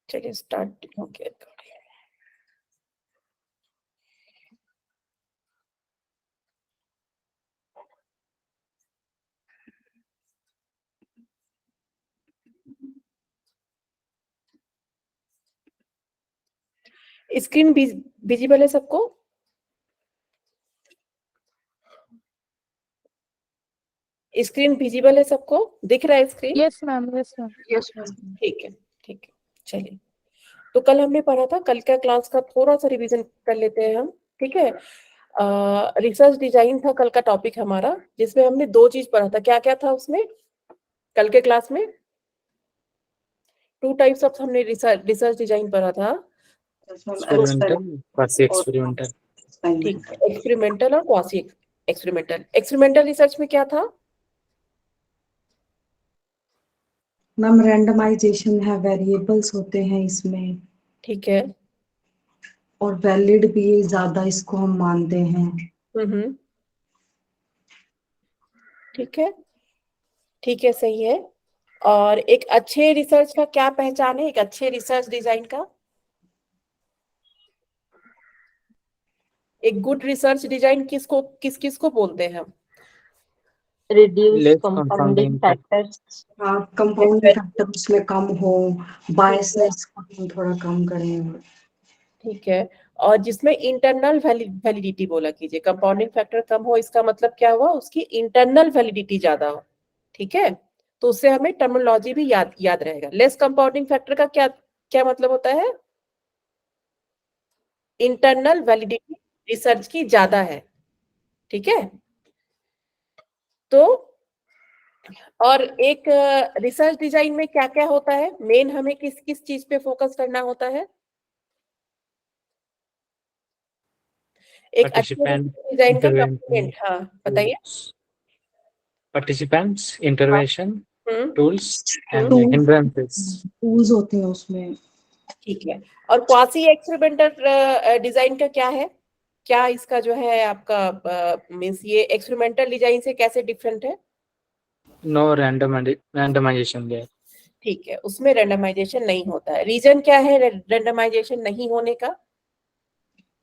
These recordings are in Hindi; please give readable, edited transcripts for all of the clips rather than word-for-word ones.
चलिए स्टार्ट हो गया। स्क्रीन विजिबल है सबको? स्क्रीन विजिबल है सबको? दिख रहा है screen? Yes ma'am, yes ma'am. Yes ma'am. ठीक है, ठीक है। चलिए, तो कल हमने पढ़ा था, कल का क्लास का थोड़ा सा रिवीजन कर लेते हैं हम। ठीक है, रिसर्च डिजाइन था कल का टॉपिक हमारा, जिसमें हमने दो चीज पढ़ा था। क्या क्या था उसमें कल के क्लास में? टू टाइप्स ऑफ हमने रिसर्च डिजाइन पढ़ा था। Experimental, quasi experimental. ठीक है, एक्सपेरिमेंटल और क्वासी एक्सपेरिमेंटल। एक्सपेरिमेंटल रिसर्च में क्या था? मैम रैंडमाइजेशन है, वेरिएबल्स होते हैं इसमें, ठीक है। और वैलिड भी ज्यादा इसको हम मानते हैं। ठीक है, ठीक है, सही है। और एक अच्छे रिसर्च का क्या पहचान है, एक अच्छे रिसर्च डिजाइन का? एक गुड रिसर्च डिजाइन किस किस को बोलते हैं हम? Reduce Less compounding confounding factors. हाँ, कंपाउंडिंग फैक्टर उसमें कम हो, बायसनेस को हम थोड़ा कम करें। ठीक है, और जिसमें इंटरनल वैलिडिटी बोला कीजिए। कंपाउंडिंग फैक्टर कम हो, इसका मतलब क्या हुआ? उसकी इंटरनल वैलिडिटी ज्यादा हो। ठीक है, तो उससे हमें टर्मिनोलॉजी भी याद रहेगा। लेस कंपाउंडिंग फैक्टर का क्या क्या मतलब होता है? इंटरनल वैलिडिटी रिसर्च की ज्यादा है। ठीक है, तो और एक रिसर्च डिजाइन में क्या क्या होता है? मेन हमें किस किस चीज पे फोकस करना होता है? एक अच्छे participant डिजाइन का intervention, कंपोनेंट, हाँ बताइए। participants intervention hmm tools and hmm, hindrances। Tools होते हैं उसमें। ठीक है। और क्वासी एक्सपेरिमेंटल डिजाइन का क्या है? क्या इसका जो है आपका मींस ये एक्सपेरिमेंटल डिजाइन से कैसे डिफरेंट है? No randomization there। ठीक है, उसमें रेंडमाइजेशन नहीं होता है। रीजन क्या है रेंडमाइजेशन नहीं होने का?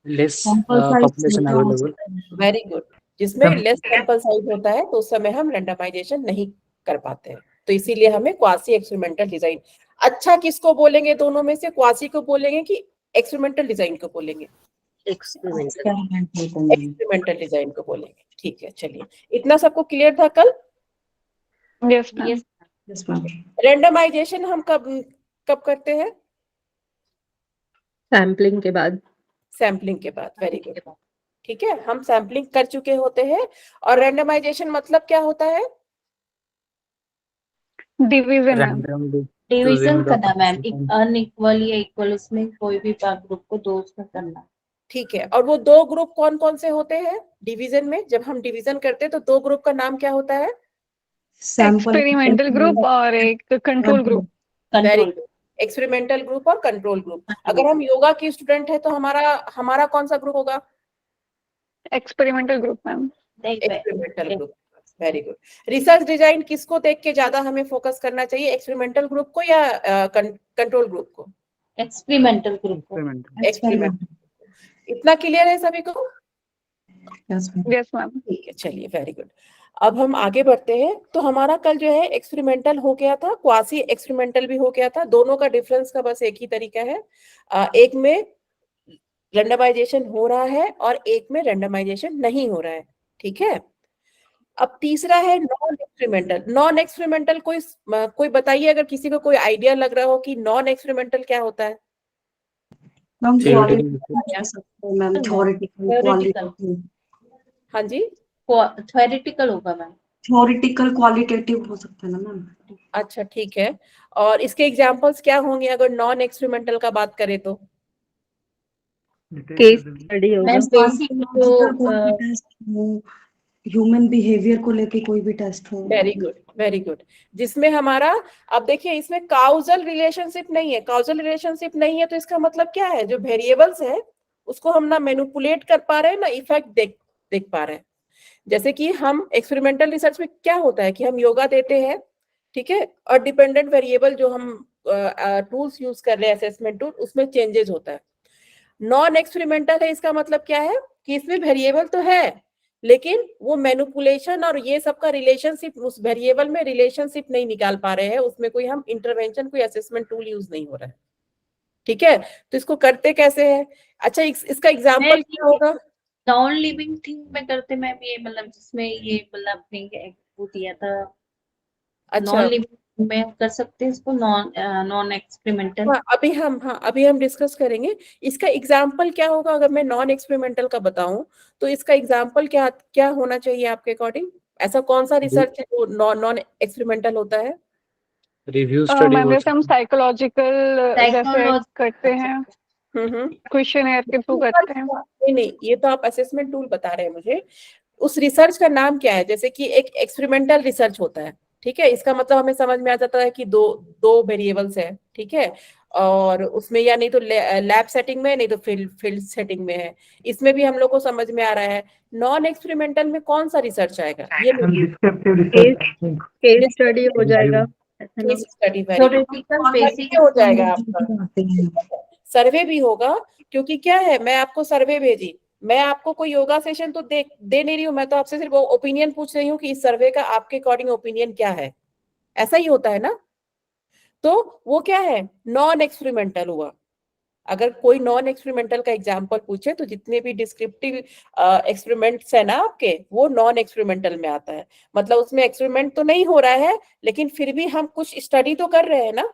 Less सैंपल साइज population छोटा हो available। सकता है। Very good. जिसमें लेस सैंपल साइज होता है तो उस समय हम रेंडमाइजेशन नहीं कर पाते हैं, तो इसीलिए हमें क्वासी एक्सपेरिमेंटल डिजाइन। अच्छा किसको बोलेंगे दोनों में से? क्वासी को बोलेंगे कि एक्सपेरिमेंटल डिजाइन को बोलेंगे? एक्सपेरिमेंटल डिजाइन को बोलेंगे। ठीक है, चलिए, इतना सबको क्लियर था कल? Yes ma'am. Yes ma'am. Randomisation हम कब कब करते हैं? सैम्पलिंग के बाद। सैम्पलिंग के बाद, वेरी गुड। ठीक है, हम सैम्पलिंग कर चुके होते हैं। और रेंडमाइजेशन मतलब क्या होता है? Division ma'am. Randomly division choosing the करना मैम, participant। अनइक्वल या इक्वल, उसमें कोई भी ग्रुप को दो उसमें करना। ठीक है, और वो दो ग्रुप कौन कौन से होते हैं डिवीजन में? जब हम डिवीजन करते हैं तो दो ग्रुप का नाम क्या होता है? एक्सपेरिमेंटल ग्रुप और एक control group. Very good, experimental group और कंट्रोल ग्रुप। अगर हम योगा की स्टूडेंट है तो हमारा हमारा कौन सा ग्रुप होगा? Experimental group ma'am. Experimental group. Very good. Research design किसको देख के ज्यादा हमें फोकस करना चाहिए? एक्सपेरिमेंटल ग्रुप को या कंट्रोल ग्रुप को? एक्सपेरिमेंटल ग्रुप को। एक्सपेरिमेंटल। इतना क्लियर है सभी को? Yes ma'am. ठीक है, चलिए, वेरी गुड। अब हम आगे बढ़ते हैं। तो हमारा कल जो है एक्सपेरिमेंटल हो गया था, क्वासी एक्सपेरिमेंटल भी हो गया था। दोनों का डिफरेंस का बस एक ही तरीका है, एक में रेंडमाइजेशन हो रहा है और एक में रेंडमाइजेशन नहीं हो रहा है। ठीक है, अब तीसरा है नॉन एक्सपेरिमेंटल। नॉन एक्सपेरिमेंटल कोई बताइए, अगर किसी को कोई आइडिया लग रहा हो कि नॉन एक्सपेरिमेंटल क्या होता है? Ma'am. Theoretical। Ma'am theoretical, qualitative. हाँ जी, थ्योरेटिकल होगा मैम। थ्योरेटिकल क्वालिटेटिव हो सकता है ना मैम? अच्छा, ठीक है। और इसके एग्जांपल्स क्या होंगे अगर नॉन एक्सपेरिमेंटल का बात करें तो? केस स्टडी होगा। बेसिक कोई टेस्ट हो, ह्यूमन बिहेवियर को लेके कोई भी टेस्ट हो। Very good, very good. जिसमें हमारा, अब देखिए, इसमें काउजल रिलेशनशिप नहीं है। काउजल रिलेशनशिप नहीं है तो इसका मतलब क्या है? जो वेरिएबल्स है उसको हम ना मैनिपुलेट कर पा रहे हैं ना इफेक्ट देख देख पा रहे हैं। जैसे कि हम एक्सपेरिमेंटल रिसर्च में क्या होता है कि हम योगा देते हैं, ठीक है, और डिपेंडेंट वेरिएबल जो हम टूल्स यूज कर रहे हैं असेसमेंट टूल, उसमें चेंजेस होता है। नॉन एक्सपेरिमेंटल है, इसका मतलब क्या है कि इसमें वेरिएबल तो है लेकिन वो मैनिपुलेशन और ये सबका रिलेशनशिप, उस वेरिएबल में रिलेशनशिप नहीं निकाल पा रहे हैं, उसमें कोई हम इंटरवेंशन, कोई असेसमेंट टूल यूज नहीं हो रहा है। ठीक है, तो इसको करते कैसे है? अच्छा, इसका एग्जांपल क्या होगा? नॉन लिविंग थिंग में करते मैम, ये मतलब जिसमें ये मतलब वो दिया था, अच्छा, नॉन लिविंग में कर सकते हैं इसको, नॉन एक्सपेरिमेंटल। अभी हम डिस्कस करेंगे इसका एग्जांपल क्या होगा। अगर मैं नॉन एक्सपेरिमेंटल का बताऊं तो इसका एग्जांपल क्या क्या होना चाहिए आपके अकॉर्डिंग? ऐसा कौन सा रिसर्च है जो नॉन एक्सपेरिमेंटल होता है? रिव्यू स्टडी मैम हो जैसे हम सकता साइकोलॉजिकल जैसे करते हैं, हम्म। क्वेश्चनर के थ्रू करते हैं। नहीं, ये तो आप असेसमेंट टूल बता रहे हैं मुझे। उस रिसर्च का नाम क्या है? जैसे कि एक एक्सपेरिमेंटल रिसर्च होता है, ठीक है, इसका मतलब हमें समझ में आ जाता है कि दो दो वेरिएबल्स है, ठीक है, और उसमें या नहीं तो लैब सेटिंग में, नहीं तो फील्ड सेटिंग में है। इसमें भी हम लोग को समझ में आ रहा है। नॉन एक्सपेरिमेंटल में कौन सा रिसर्च आएगा? ये केस स्टडी हो जाएगा, केस स्टडी, थ्योरेटिकल बेसिक हो जाएगा आपका, सर्वे भी होगा। क्योंकि क्या है, मैं आपको सर्वे भेजी, मैं आपको कोई योगा सेशन तो दे नहीं रही हूँ, मैं तो आपसे सिर्फ ओपिनियन पूछ रही हूँ कि इस सर्वे का आपके अकॉर्डिंग ओपिनियन क्या है। ऐसा ही होता है ना? तो वो क्या है, नॉन एक्सपेरिमेंटल हुआ। अगर कोई नॉन एक्सपेरिमेंटल का एग्जांपल पूछे तो जितने भी डिस्क्रिप्टिव एक्सपेरिमेंट्स है ना आपके, वो नॉन एक्सपेरिमेंटल में आता है। मतलब उसमें एक्सपेरिमेंट तो नहीं हो रहा है लेकिन फिर भी हम कुछ स्टडी तो कर रहे हैं ना।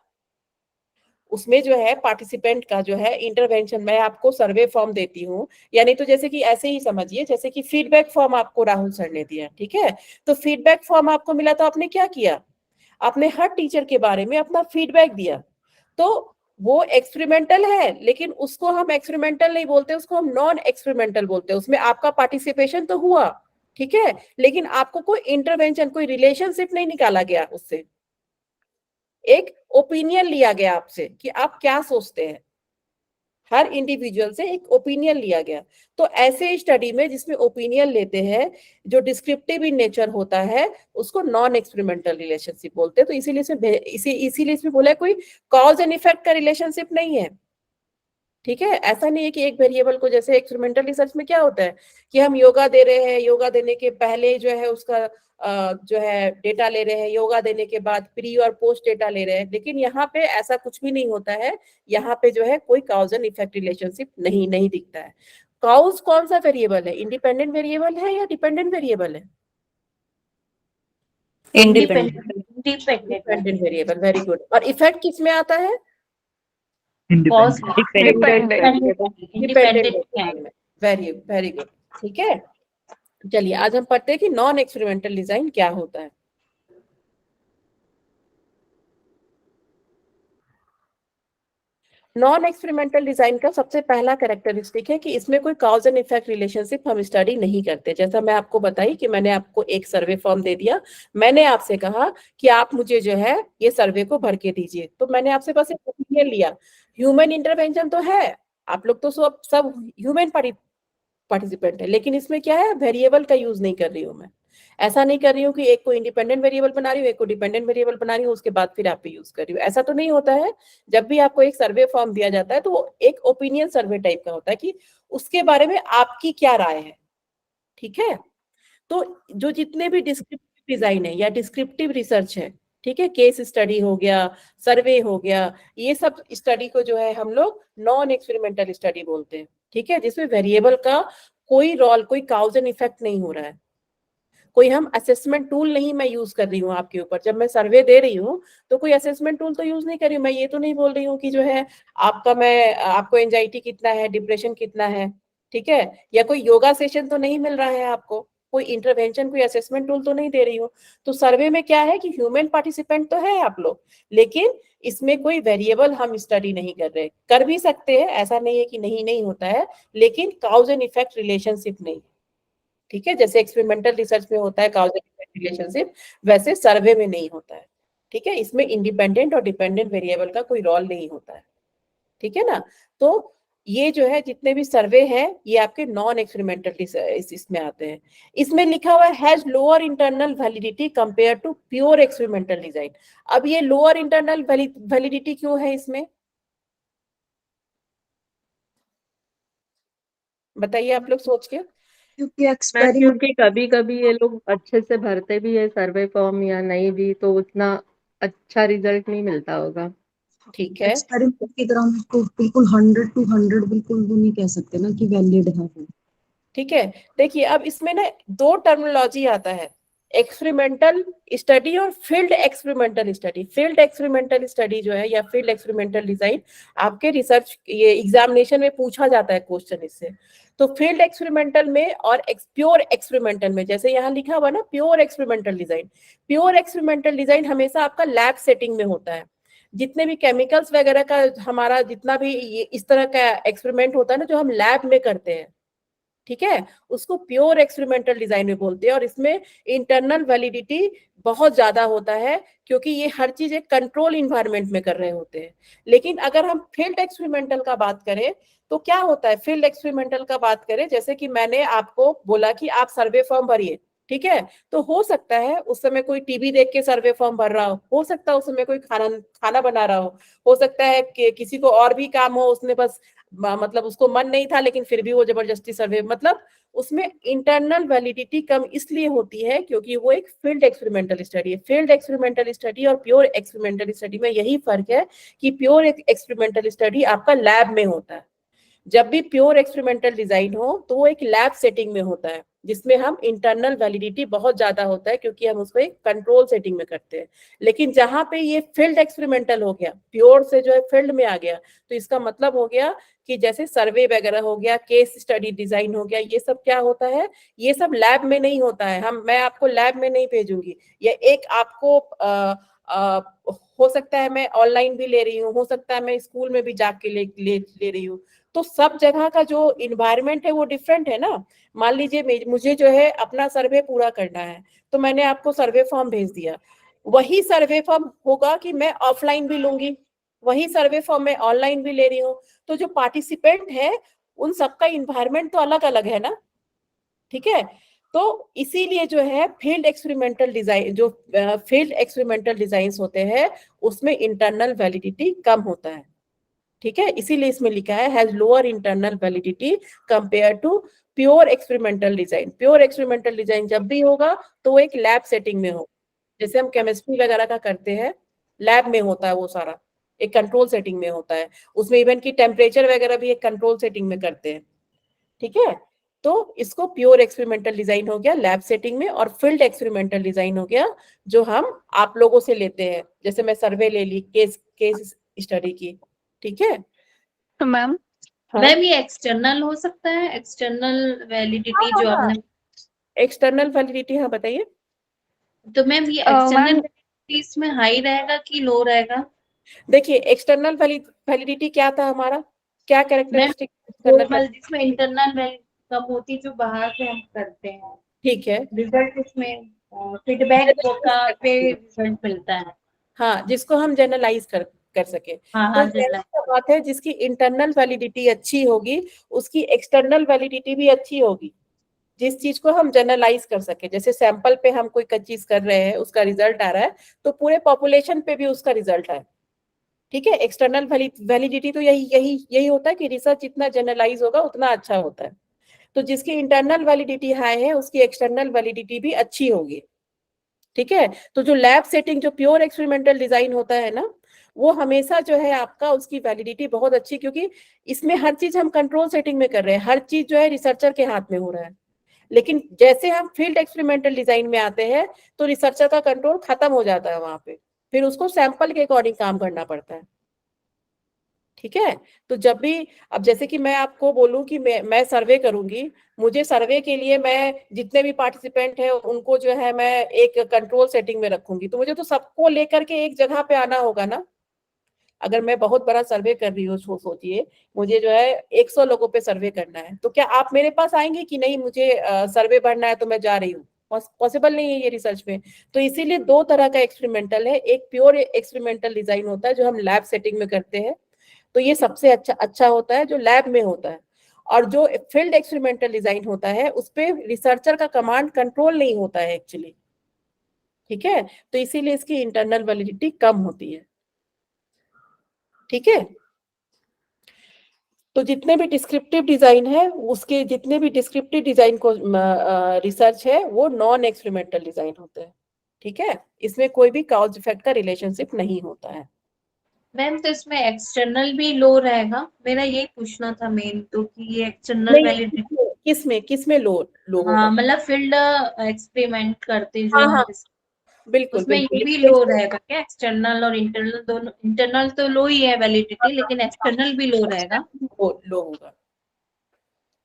उसमें जो है पार्टिसिपेंट का जो है इंटरवेंशन, मैं आपको सर्वे फॉर्म देती हूँ, यानी तो जैसे कि ऐसे ही समझिए, जैसे कि फीडबैक फॉर्म आपको राहुल सर ने दिया, ठीक है, तो फीडबैक फॉर्म आपको मिला तो आपने क्या किया? आपने हर टीचर के बारे में अपना फीडबैक दिया। तो वो एक्सपेरिमेंटल है लेकिन उसको हम एक्सपेरिमेंटल नहीं बोलते, उसको हम नॉन एक्सपेरिमेंटल बोलते हैं। उसमें आपका पार्टिसिपेशन तो हुआ, ठीक है, लेकिन आपको कोई इंटरवेंशन, कोई रिलेशनशिप नहीं निकाला गया उससे। एक ओपिनियन लिया गया आपसे कि आप क्या सोचते हैं, हर इंडिविजुअल से एक ओपिनियन लिया गया। तो ऐसे स्टडी में जिसमें ओपिनियन लेते हैं, जो डिस्क्रिप्टिव इन नेचर होता है, उसको नॉन एक्सपेरिमेंटल रिलेशनशिप बोलते हैं। तो इसीलिए इसमें बोला है कोई कॉज एंड इफेक्ट का रिलेशनशिप नहीं है, ठीक है। ऐसा नहीं है कि एक वेरिएबल को, जैसे एक्सपेरिमेंटल रिसर्च में क्या होता है कि हम योगा दे रहे हैं, योगा देने के पहले जो है उसका जो है डेटा ले रहे हैं, योगा देने के बाद प्री और पोस्ट डेटा ले रहे हैं, लेकिन यहाँ पे ऐसा कुछ भी नहीं होता है। यहाँ पे जो है कोई काउज एंड इफेक्ट रिलेशनशिप नहीं दिखता है। काउज कौन सा वेरिएबल है? इंडिपेंडेंट वेरिएबल है या डिपेंडेंट वेरिएबल है? Independent variable, very good. और इफेक्ट किस में आता है? डिपेंडेंट। वेरी वेरी गुड, ठीक है। चलिए आज हम पढ़ते हैं कि नॉन एक्सपेरिमेंटल डिजाइन क्या होता है। नॉन एक्सपेरिमेंटल डिजाइन का सबसे पहला कैरेक्टरिस्टिक है कि इसमें कोई कॉज एंड इफेक्ट रिलेशनशिप हम स्टडी नहीं करते। जैसा मैं आपको बताई कि मैंने आपको एक सर्वे फॉर्म दे दिया, मैंने आपसे कहा कि आप मुझे जो है ये सर्वे को भर के दीजिए, तो मैंने आपसे बस एक ओपिनियन लिया। ह्यूमन इंटरवेंशन तो है, आप लोग तो सब ह्यूमन पार्टिसिपेंट है, लेकिन इसमें क्या है, वेरिएबल का यूज नहीं कर रही हूँ मैं। ऐसा नहीं कर रही हूँ कि एक को इंडिपेंडेंट वेरिएबल बना रही हूँ, एक को डिपेंडेंट वेरिएबल बना रही हूँ, उसके बाद फिर आप पे यूज कर रही हूँ, ऐसा तो नहीं होता है। जब भी आपको एक सर्वे फॉर्म दिया जाता है तो वो एक ओपिनियन सर्वे टाइप का होता है कि उसके बारे में आपकी क्या राय है, ठीक है। तो जो जितने भी डिस्क्रिप्टिव डिजाइन है या डिस्क्रिप्टिव रिसर्च है, ठीक है, केस स्टडी हो गया, सर्वे हो गया, ये सब स्टडी को जो है हम लोग नॉन एक्सपेरिमेंटल स्टडी बोलते हैं, ठीक है, जिसमें वेरिएबल का कोई रोल, कोई काउज एंड इफेक्ट नहीं हो रहा है, कोई हम असेसमेंट टूल नहीं मैं यूज कर रही हूँ आपके ऊपर। जब मैं सर्वे दे रही हूँ तो कोई असेसमेंट टूल तो यूज नहीं कर रही हूँ। मैं ये तो नहीं बोल रही हूँ कि जो है आपको एंजाइटी कितना है, डिप्रेशन कितना है, ठीक है, या कोई योगा सेशन तो नहीं मिल रहा है आपको, कोई इंटरवेंशन, कोई असेसमेंट टूल तो नहीं दे रही हूँ। तो सर्वे में क्या है कि ह्यूमन पार्टिसिपेंट तो है आप लोग, लेकिन इसमें कोई वेरिएबल हम स्टडी नहीं कर रहे। कर भी सकते हैं, ऐसा नहीं है कि नहीं होता है, लेकिन काउज एंड इफेक्ट रिलेशनशिप नहीं, ठीक है। जैसे एक्सपेरिमेंटल रिसर्च में होता है काउज एंड इफेक्ट रिलेशनशिप, वैसे सर्वे में नहीं होता है, ठीक है। इसमें इंडिपेंडेंट और डिपेंडेंट वेरिएबल का कोई रोल नहीं होता है, ठीक है ना। तो ये जो है जितने भी सर्वे हैं ये आपके नॉन एक्सपेरिमेंटल इसमें आते हैं। इसमें लिखा हुआ है has lower internal validity compare to pure experimental design. अब ये लोअर इंटरनल वैलिडिटी क्यों है इसमें, बताइए आप लोग सोच के। क्योंकि मैम एक्सपेरिमेंट क्योंकि कभी कभी ये लोग अच्छे से भरते भी है सर्वे फॉर्म या नहीं भी, तो उतना अच्छा रिजल्ट नहीं मिलता होगा। ठीक है, एक्सपेरिमेंट की तरह हम उसको बिल्कुल 100 to 100 बिल्कुल वो नहीं कह सकते ना कि वैलिड है वो। ठीक है। देखिए अब इसमें ना दो टर्मिनोलॉजी आता है, एक्सपेरिमेंटल स्टडी और field experimental study. Field experimental study जो है या फील्ड एक्सपेरिमेंटल डिजाइन आपके रिसर्च ये एग्जामिनेशन में पूछा जाता है क्वेश्चन इससे। तो फील्ड एक्सपेरिमेंटल में और प्योर एक्सपेरिमेंटल में, जैसे यहाँ लिखा हुआ ना pure experimental design, pure experimental design हमेशा आपका लैब सेटिंग में होता है। जितने भी केमिकल्स वगैरह का हमारा जितना भी इस तरह का एक्सपेरिमेंट होता है ना जो हम लैब में करते हैं, ठीक है, उसको प्योर एक्सपेरिमेंटल डिजाइन में बोलते हैं। और इसमें इंटरनल वैलिडिटी बहुत ज्यादा होता है क्योंकि ये हर चीज एक कंट्रोल इन्वायरमेंट में कर रहे होते हैं। लेकिन अगर हम फील्ड एक्सपेरिमेंटल का बात करें तो क्या होता है, फील्ड एक्सपेरिमेंटल का बात करें जैसे कि मैंने आपको बोला कि आप सर्वे फॉर्म भरिए, ठीक है, तो हो सकता है उस समय कोई टीवी देख के सर्वे फॉर्म भर रहा हो सकता है उस समय कोई खाना बना रहा हो सकता है कि किसी को और भी काम हो, उसने बस मतलब उसको मन नहीं था लेकिन फिर भी वो जबरदस्ती सर्वे, मतलब उसमें इंटरनल वैलिडिटी कम इसलिए होती है क्योंकि वो एक फील्ड एक्सपेरिमेंटल स्टडी है। फील्ड एक्सपेरिमेंटल स्टडी और प्योर एक्सपेरिमेंटल स्टडी में यही फर्क है कि प्योर एक्सपेरिमेंटल स्टडी आपका लैब में होता है। जब भी प्योर एक्सपेरिमेंटल डिजाइन हो तो वो एक लैब सेटिंग में होता है जिसमें हम इंटरनल वैलिडिटी बहुत ज्यादा होता है क्योंकि हम उसको एक कंट्रोल सेटिंग में करते हैं। लेकिन जहां पे ये फील्ड एक्सपेरिमेंटल हो गया, प्योर से जो है फील्ड में आ गया, तो इसका मतलब हो गया कि जैसे सर्वे वगैरह हो गया, केस स्टडी डिजाइन हो गया, ये सब क्या होता है, ये सब लैब में नहीं होता है। मैं आपको लैब में नहीं भेजूंगी, ये एक आपको हो सकता है मैं ऑनलाइन भी ले रही हूँ, हो सकता है मैं स्कूल में भी जाके ले रही हूँ, तो सब जगह का जो इन्वायरमेंट है वो डिफरेंट है ना। मान लीजिए मुझे जो है अपना सर्वे पूरा करना है तो मैंने आपको सर्वे फॉर्म भेज दिया, वही सर्वे फॉर्म होगा कि मैं ऑफलाइन भी लूंगी, वही सर्वे फॉर्म मैं ऑनलाइन भी ले रही हूँ, तो जो पार्टिसिपेंट है उन सबका इन्वायरमेंट तो अलग अलग है ना, ठीक है। तो इसीलिए जो है फील्ड एक्सपेरिमेंटल डिजाइन, जो फील्ड एक्सपेरिमेंटल डिजाइन होते हैं उसमें इंटरनल वैलिडिटी कम होता है, ठीक है, इसीलिए इसमें लिखा है has lower internal validity compare to pure experimental design. Pure experimental design जब भी होगा तो वो एक लैब सेटिंग में हो, जैसे हम केमिस्ट्री वगैरह का करते हैं, लैब में होता है वो सारा, एक कंट्रोल सेटिंग में होता है, उसमें इवन की टेम्परेचर वगैरह भी एक कंट्रोल सेटिंग में करते हैं, ठीक है। तो इसको प्योर एक्सपेरिमेंटल डिजाइन हो गया लैब सेटिंग में, और फील्ड एक्सपेरिमेंटल डिजाइन हो गया जो हम आप लोगों से लेते हैं, जैसे मैं सर्वे ले ली, केस स्टडी की, ठीक है। तो मैम हाँ मैम ये एक्सटर्नल हो सकता है, एक्सटर्नल वैलिडिटी जो आपने, एक्सटर्नल वैलिडिटी, हाँ बताइए। तो मैम ये मैम एक्सटर्नल वैलिडिटी इसमें हाई रहेगा कि लो रहेगा? देखिए एक्सटर्नल वैलिडिटी क्या था हमारा, क्या मैम कैरेक्टरिस्टिक वो एक्सटर्नल, जिसमें इंटरनल वैलिडिटी कम होती जो बाहर से हम करते हैं, ठीक है, रिजल्ट उसमें फीडबैक का पे रिजल्ट मिलता है। हाँ जिसको हम जनरलाइज कर सके। हाँ तो हाँ जाहिर जनरल। सी बात है जिसकी इंटरनल वैलिडिटी अच्छी होगी उसकी एक्सटर्नल वैलिडिटी भी अच्छी होगी, जिस चीज को हम जनरलाइज कर सके, जैसे सैंपल पे हम कोई चीज कर रहे हैं उसका रिजल्ट आ रहा है तो पूरे पॉपुलेशन पे भी उसका रिजल्ट आए, ठीक है। एक्सटर्नल वैलिडिटी तो यही होता है कि रिसर्च जितना जनरलाइज होगा उतना अच्छा होता है। तो जिसकी इंटरनल वैलिडिटी हाई है उसकी एक्सटर्नल वैलिडिटी भी अच्छी होगी, ठीक है। तो जो लैब सेटिंग, जो प्योर एक्सपेरिमेंटल डिजाइन होता है ना, वो हमेशा जो है आपका उसकी वैलिडिटी बहुत अच्छी, क्योंकि इसमें हर चीज हम कंट्रोल सेटिंग में कर रहे हैं, हर चीज जो है रिसर्चर के हाथ में हो रहा है। लेकिन जैसे हम फील्ड एक्सपेरिमेंटल डिजाइन में आते हैं तो रिसर्चर का कंट्रोल खत्म हो जाता है वहां पे, फिर उसको सैंपल के अकॉर्डिंग काम करना पड़ता है, ठीक है। तो जब भी, अब जैसे कि मैं आपको बोलूं कि मैं सर्वे करूंगी, मुझे सर्वे के लिए मैं जितने भी पार्टिसिपेंट है उनको जो है मैं एक कंट्रोल सेटिंग में रखूंगी, तो मुझे तो सबको लेकर के एक जगह पे आना होगा ना। अगर मैं बहुत बड़ा सर्वे कर रही हूँ, सोचिए मुझे जो है 100 लोगों पे सर्वे करना है, तो क्या आप मेरे पास आएंगे कि नहीं मुझे सर्वे भरना है तो मैं जा रही हूँ, पॉसिबल नहीं है ये रिसर्च में। तो इसीलिए दो तरह का एक्सपेरिमेंटल है, एक प्योर एक्सपेरिमेंटल डिजाइन होता है जो हम लैब सेटिंग में करते हैं, तो ये सबसे अच्छा होता है जो लैब में होता है। और जो फील्ड एक्सपेरिमेंटल डिजाइन होता है उस पे रिसर्चर का कमांड कंट्रोल नहीं होता है एक्चुअली, ठीक है, तो इसीलिए इसकी इंटरनल वैलिडिटी कम होती है, ठीक है। तो जितने भी डिस्क्रिप्टिव डिजाइन है, उसके जितने भी डिस्क्रिप्टिव डिजाइन को रिसर्च है वो नॉन एक्सपेरिमेंटल डिजाइन होते हैं, ठीक है, इसमें कोई भी कॉज इफेक्ट का रिलेशनशिप नहीं होता है। मैम तो इसमें एक्सटर्नल भी लो रहेगा, मेरा यही पूछना था मेन तो कि ये एक्सटर्नल वैलिडिटी किसमें लो होगा? मतलब फील्ड एक्सपेरिमेंट करते जो हाँ हम हाँ, बिल्कुल उसमें ये बिल्कुल। भी लो रहेगा क्या? एक्सटर्नल और इंटरनल दोनों, इंटरनल तो लो ही है वैलिडिटी, लेकिन एक्सटर्नल भी लो रहेगा। लो होगा,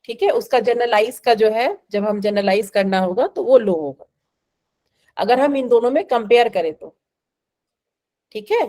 ठीक है, उसका जनरलाइज का जो है, जब हम जनरलाइज करना होगा तो वो लो होगा, अगर हम इन दोनों में कंपेयर करें तो, ठीक है।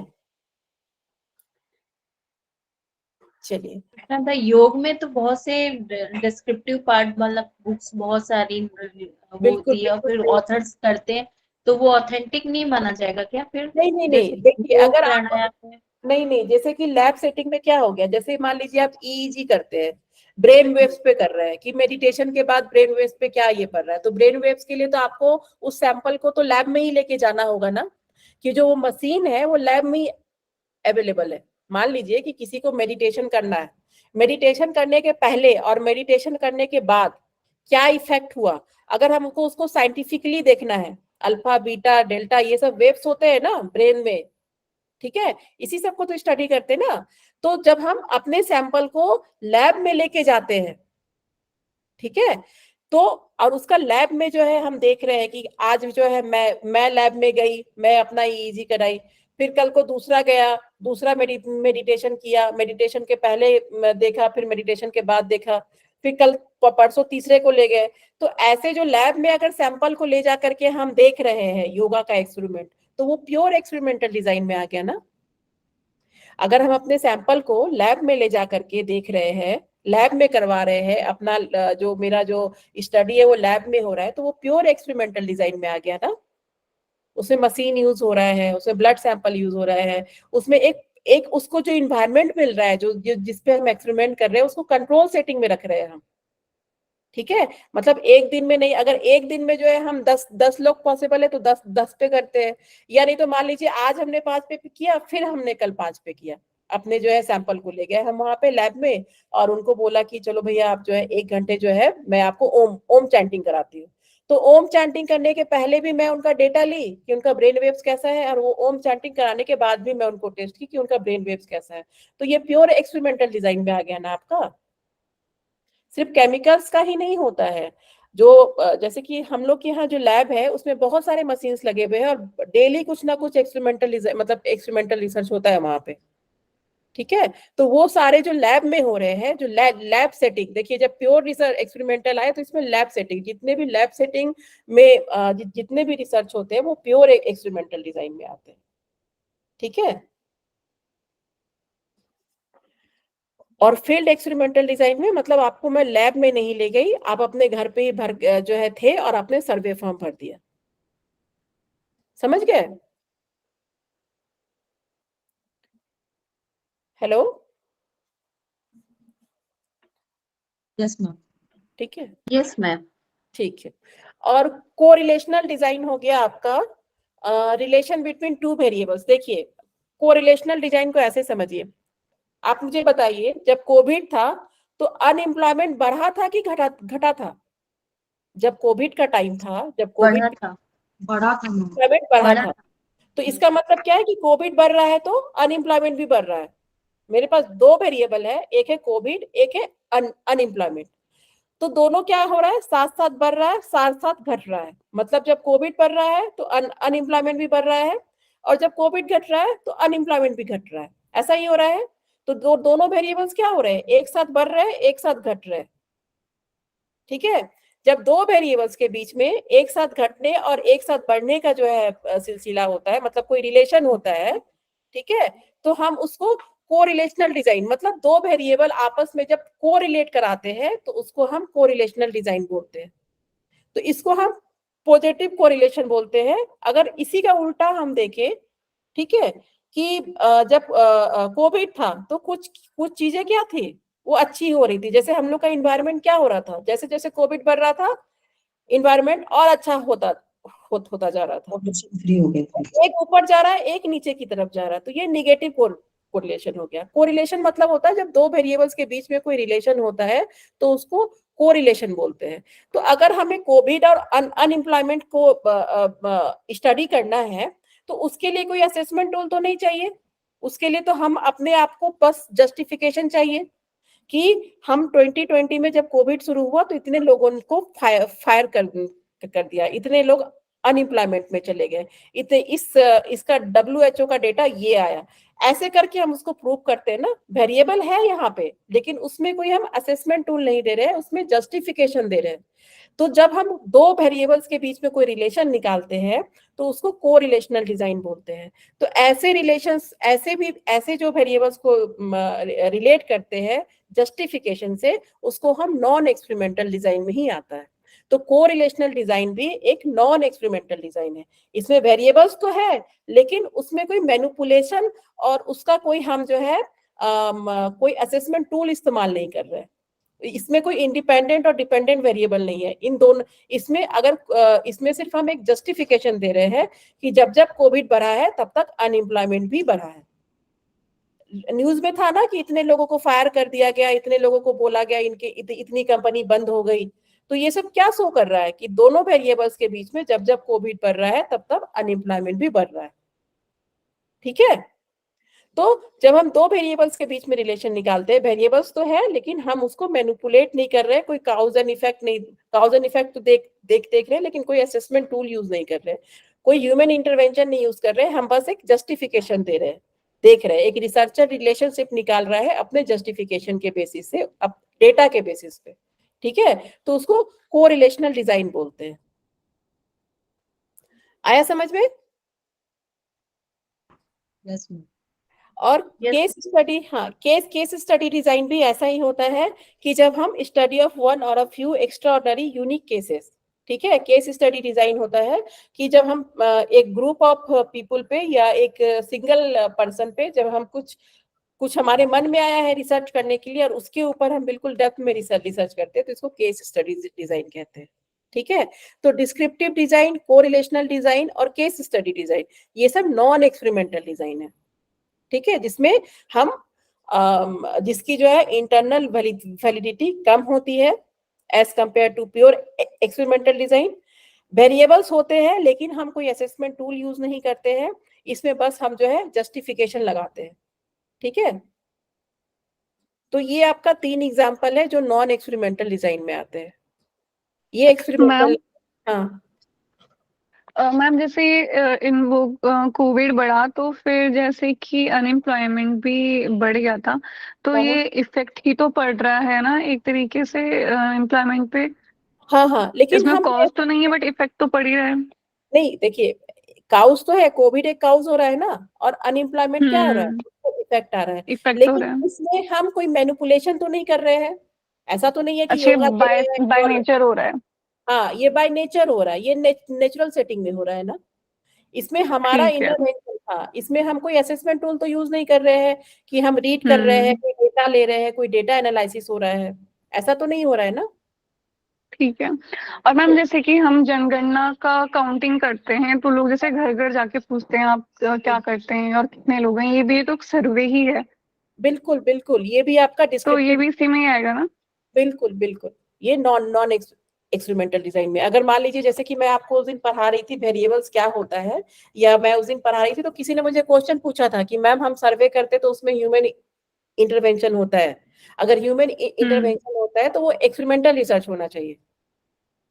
चलिए, था योग में तो बहुत से डिस्क्रिप्टिव पार्ट, मतलब बुक्स बहुत सारी बिल्कुल होती है और फिर बिल्कुल। ऑथर्स करते हैं, तो वो ऑथेंटिक नहीं माना जाएगा क्या फिर? नहीं नहीं जैसे नहीं, देखिए योग अगर आप, प्राणायाम है। नहीं नहीं, जैसे कि लैब सेटिंग में क्या हो गया, जैसे मान लीजिए आप ईईजी करते हैं, ब्रेन वेव्स पे कर रहे हैं कि मेडिटेशन के बाद ब्रेन वेव्स पे क्या ये पड़ रहा है, तो ब्रेन वेव्स के लिए तो आपको उस सैंपल को तो लैब में ही लेके जाना होगा ना, कि जो वो मशीन है वो लैब में ही अवेलेबल है। मान लीजिए कि किसी को मेडिटेशन करना है, मेडिटेशन करने के पहले और मेडिटेशन करने के बाद क्या इफेक्ट हुआ, अगर हमको उसको साइंटिफिकली देखना है, अल्फा बीटा डेल्टा ये सब वेव्स होते हैं ना ब्रेन में, ठीक है, इसी सब को तो स्टडी करते हैं ना। तो जब हम अपने सैंपल को लैब में लेके जाते हैं, ठीक है, तो और उसका लैब में जो है हम देख रहे हैं कि आज जो है मैं लैब में गई, मैं अपना ईईजी कराई, फिर कल को दूसरा गया, दूसरा मेडिटेशन किया, मेडिटेशन के पहले देखा, फिर मेडिटेशन के बाद देखा, फिर कल परसों तीसरे को ले गए। तो ऐसे जो लैब में अगर सैंपल को ले जा करके हम देख रहे हैं योगा का एक्सपेरिमेंट, तो वो प्योर एक्सपेरिमेंटल डिजाइन में आ गया ना। अगर हम अपने सैंपल को लैब में ले जा करके देख रहे हैं, लैब में करवा रहे हैं, अपना जो मेरा जो स्टडी है वो लैब में हो रहा है, तो वो प्योर एक्सपेरिमेंटल डिजाइन में आ गया ना। उसमें मशीन यूज हो रहा है, उसमें ब्लड सैंपल यूज हो रहा है, उसमें एक एक उसको जो इन्वायरमेंट मिल रहा है, जो जिसपे हम एक्सपेरिमेंट कर रहे हैं उसको कंट्रोल सेटिंग में रख रहे हैं हम, ठीक है। मतलब एक दिन में नहीं, अगर एक दिन में जो है हम 10 लोग पॉसिबल है तो 10 पे करते हैं, या नहीं तो मान लीजिए आज हमने 5 पे किया, फिर हमने कल 5 पे किया, अपने जो है सैंपल को ले गए हम वहां पे लैब में और उनको बोला कि चलो भैया आप जो है 1 घंटे जो है मैं आपको ओम चैंटिंग कराती हूँ। तो ओम चैंटिंग करने के पहले भी मैं उनका डेटा ली कि उनका ब्रेन वेव्स कैसा है, और वो ओम चैंटिंग कराने के बाद भी मैं उनको टेस्ट की कि उनका ब्रेन वेव्स कैसा है। तो ये प्योर एक्सपेरिमेंटल डिजाइन में आ गया ना आपका। सिर्फ केमिकल्स का ही नहीं होता है, जो जैसे कि हम लोग के यहाँ जो लैब है उसमें बहुत सारे मशीन्स लगे हुए हैं और डेली कुछ ना कुछ एक्सपेरिमेंटल मतलब एक्सपेरिमेंटल रिसर्च होता है वहां पे, ठीक है। तो वो सारे जो लैब में हो रहे हैं, जो लैब सेटिंग, देखिए जब प्योर रिसर्च एक्सपेरिमेंटल आए तो इसमें लैब सेटिंग, जितने भी लैब सेटिंग में जितने भी रिसर्च होते हैं वो प्योर एक्सपेरिमेंटल डिजाइन में आते हैं, ठीक है। और फील्ड एक्सपेरिमेंटल डिजाइन में मतलब आपको मैं लैब में नहीं ले गई, आप अपने घर पे ही भर जो है थे और आपने सर्वे फॉर्म भर दिया, समझ गए? Hello, yes ma'am. ठीक है, यस मैम। ठीक है। और कोरिलेशनल डिजाइन हो गया आपका, रिलेशन बिटवीन टू वेरिएबल्स। देखिए कोरिलेशनल डिजाइन को ऐसे समझिए, आप मुझे बताइए जब कोविड था तो अनएम्प्लॉयमेंट बढ़ा था कि घटा घटा था? जब कोविड का टाइम था, जब कोविड बढ़ा था। बड़ा था मैम। अनएम्प्लॉयमेंट बढ़ा बढ़ा था, था। तो इसका मतलब क्या है कि कोविड बढ़ रहा है तो अनएम्प्लॉयमेंट भी बढ़ रहा है। मेरे पास दो वेरिएबल है, एक है कोविड, एक है अनएम्प्लॉयमेंट। तो दोनों क्या हो रहा है, साथ साथ बढ़ रहा है, साथ साथ घट रहा है। मतलब जब कोविड बढ़ रहा है तो अनएम्प्लॉयमेंट भी बढ़ रहा है, और जब कोविड घट रहा है तो अनएम्प्लॉयमेंट भी घट रहा है, ऐसा ही हो रहा है। तो दोनों वेरिएबल्स क्या हो रहे हैं, एक साथ बढ़ रहे हैं, एक साथ घट रहे हैं, ठीक है। जब दो वेरिएबल्स के बीच में एक साथ घटने और एक साथ बढ़ने का जो है सिलसिला होता है, मतलब कोई रिलेशन होता है, ठीक है, तो हम उसको कोरिलेशनल डिजाइन, मतलब दो वेरिएबल आपस में जब कोरिलेट कराते हैं तो उसको हम कोरिलेशनल डिजाइन बोलते हैं। तो इसको हम पॉजिटिव कोरिलेशन बोलते हैं। अगर इसी का उल्टा हम देखें, ठीक है, कि जब कोविड था तो कुछ कुछ चीजें क्या थी, वो अच्छी हो रही थी। जैसे हम लोग का इन्वायरमेंट क्या हो रहा था, जैसे जैसे कोविड बढ़ रहा था इन्वायरमेंट और अच्छा होता जा रहा था। फ्री हो गए। एक ऊपर जा रहा है, एक नीचे की तरफ जा रहा है, तो ये निगेटिव कोरिलेशन हो गया। कोरिलेशन मतलब होता है जब दो वेरिएबल्स के बीच में कोई रिलेशन होता है तो उसको कोरिलेशन बोलते हैं। तो अगर हमें कोविड और अनएम्प्लॉयमेंट को स्टडी करना है तो उसके लिए कोई असेसमेंट टूल तो नहीं चाहिए। उसके लिए तो हम अपने आप को बस जस्टिफिकेशन चाहिए कि हम 2020 में जब कोविड शुरू हुआ तो इतने लोगों को फायर कर दिया, इतने लोग अनएम्प्लॉयमेंट में चले गए, इतने इसका WHO का डेटा ये आया। ऐसे करके हम उसको प्रूव करते हैं ना। वेरिएबल है यहाँ पे, लेकिन उसमें कोई हम असेसमेंट टूल नहीं दे रहे हैं, उसमें जस्टिफिकेशन दे रहे हैं। तो जब हम दो वेरिएबल्स के बीच में कोई रिलेशन निकालते हैं तो उसको कोरिलेशनल डिजाइन बोलते हैं। तो ऐसे रिलेशंस, ऐसे जो वेरिएबल्स को रिलेट करते हैं जस्टिफिकेशन से, उसको हम नॉन एक्सपेरिमेंटल डिजाइन में ही आता है। तो कोरिलेशनल डिजाइन भी एक नॉन एक्सपेरिमेंटल डिजाइन है। इसमें वेरिएबल्स तो है लेकिन उसमें कोई मैनिपुलेशन और उसका कोई हम जो है कोई असेसमेंट टूल इस्तेमाल नहीं कर रहे हैं। इसमें कोई इंडिपेंडेंट और डिपेंडेंट वेरिएबल नहीं है। इन दोनों इसमें अगर इसमें सिर्फ हम एक जस्टिफिकेशन दे रहे हैं कि जब जब कोविड बढ़ा है तब तक अनएम्प्लॉयमेंट भी बढ़ा है। न्यूज में था ना कि इतने लोगों को फायर कर दिया गया, इतने लोगों को बोला गया इनके इतनी कंपनी बंद हो गई। तो ये सब क्या शो कर रहा है कि दोनों वेरिएबल्स के बीच में जब जब कोविड बढ़ रहा है तब तब अनएम्प्लॉयमेंट भी बढ़ रहा है। ठीक है, तो जब हम दो वेरिएबल्स के बीच में रिलेशन निकालते हैं, वेरिएबल्स तो है लेकिन हम उसको मैनिपुलेट नहीं कर रहे, कोई काउज एंड इफेक्ट नहीं, काउज एंड इफेक्ट तो देख रहे हैं लेकिन कोई असेसमेंट टूल यूज नहीं कर रहे, कोई ह्यूमन इंटरवेंशन नहीं यूज कर रहे, हम बस एक जस्टिफिकेशन दे रहे हैं, देख रहे हैं। एक रिसर्चर रिलेशनशिप निकाल रहा है अपने जस्टिफिकेशन के बेसिस से, अब डेटा के बेसिस पे। ठीक है, तो उसको कोरिलेशनल डिजाइन बोलते हैं। आया समझ में? यस और Yes. केस स्टडी, हाँ, केस स्टडी डिजाइन भी ऐसा ही होता है कि जब हम स्टडी ऑफ वन और a few extraordinary unique cases, ठीक है, केस स्टडी डिजाइन होता है कि जब हम एक ग्रुप ऑफ पीपल पे या एक सिंगल पर्सन पे जब हम कुछ हमारे मन में आया है रिसर्च करने के लिए और उसके ऊपर हम बिल्कुल डेप्थ में रिसर्च करते हैं तो इसको केस स्टडी डिजाइन कहते हैं। ठीक है, तो डिस्क्रिप्टिव डिजाइन, कोरिलेशनल डिजाइन और केस स्टडी डिजाइन ये सब नॉन एक्सपेरिमेंटल डिजाइन है। ठीक है, जिसमें हम जिसकी जो है इंटरनल वैलिडिटी कम होती है as compare to pure experimental design. Variables होते हैं लेकिन हम कोई असेसमेंट टूल यूज नहीं करते हैं, इसमें बस हम जो है जस्टिफिकेशन लगाते हैं। ठीक है, तो ये आपका 3 एग्जांपल है जो नॉन एक्सपेरिमेंटल डिजाइन में आते हैं। ये एक्सपेरिमेंटल, हाँ मैम जैसे इन वो कोविड बढ़ा तो फिर जैसे कि अनएम्प्लॉयमेंट भी बढ़ गया था, तो ये इफेक्ट ही तो पड़ रहा है ना एक तरीके से एम्प्लॉयमेंट पे। हाँ, लेकिन इसमें हम कॉज तो नहीं है बट इफेक्ट तो पड़ ही रहा है। नहीं, देखिए, काउज तो है, कोविड एक काउज हो रहा है ना, और अनएम्प्लॉयमेंट क्या हो रहा है, इफेक्ट आ रहा है। इफेक्ट हो रहा लेकिन है। इसमें हम कोई मैनिपुलेशन तो नहीं कर रहे हैं, ऐसा तो नहीं है कि अच्छे योगा दे बाय रहे हैं बाय और नेचर हो रहा है। हाँ, ये बाय नेचर हो रहा है, ये नेचुरल सेटिंग में हो रहा है ना। इसमें हमारा ठीक है। इंटरवेंशन, हाँ, इसमें हम कोई असेसमेंट टूल तो यूज नहीं कर रहे हैं कि हम रीड कर रहे हैं, कोई डेटा ले रहे हैं, कोई डेटा एनालिसिस हो रहा है, ऐसा तो नहीं हो रहा है ना। ठीक है। और मैम जैसे कि हम जनगणना का काउंटिंग करते हैं तो लोग जैसे घर घर जाके पूछते हैं आप क्या करते हैं और कितने लोग हैं, ये भी तो सर्वे ही है, बिल्कुल बिल्कुल, ये भी आपका तो ये डिस्क्रिप्टिव, भी इसी में ही आएगा ना। बिल्कुल बिल्कुल, ये नॉन एक्सपेरिमेंटल डिजाइन में। अगर मान लीजिए जैसे कि मैं आपको उस दिन पढ़ा रही थी वेरिएबल्स क्या होता है, या मैं उस दिन पढ़ा रही थी तो किसी ने मुझे क्वेश्चन पूछा था कि मैम हम सर्वे करते तो उसमें ह्यूमन इंटरवेंशन होता है, अगर ह्यूमन इंटरवेंशन होता है तो वो एक्सपेरिमेंटल रिसर्च होना चाहिए,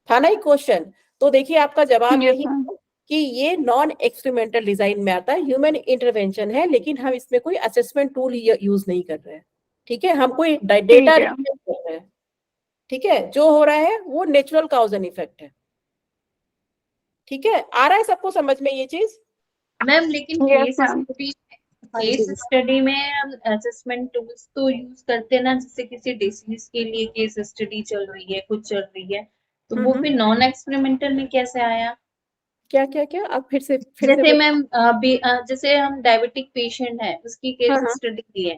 था ना एक क्वेश्चन। तो देखिए आपका जवाब यस यही मैम। है कि ये नॉन एक्सपेरिमेंटल डिजाइन में आता है, ह्यूमन इंटरवेंशन है लेकिन हम इसमें कोई असेसमेंट टूल यूज नहीं कर रहे हैं। ठीक है, हम कोई डेटा ठीक है। कर रहे हैं। ठीक है, जो हो रहा है वो नेचुरल काउज एंड इफेक्ट है। ठीक है, आ रहा है सबको समझ में ये चीज? मैम लेकिन यस मैम। केस स्टडी में हम असेसमेंट टूल्स तो यूज करते हैं ना, जैसे किसी डिसीज के लिए केस स्टडी चल रही है, कुछ चल रही है, तो वो फिर नॉन एक्सपेरिमेंटल में कैसे आया? क्या क्या क्या आप फिर से जैसे मैम अभी जैसे हम डायबिटिक पेशेंट है, उसकी हाँ, केस हाँ। स्टडी की है,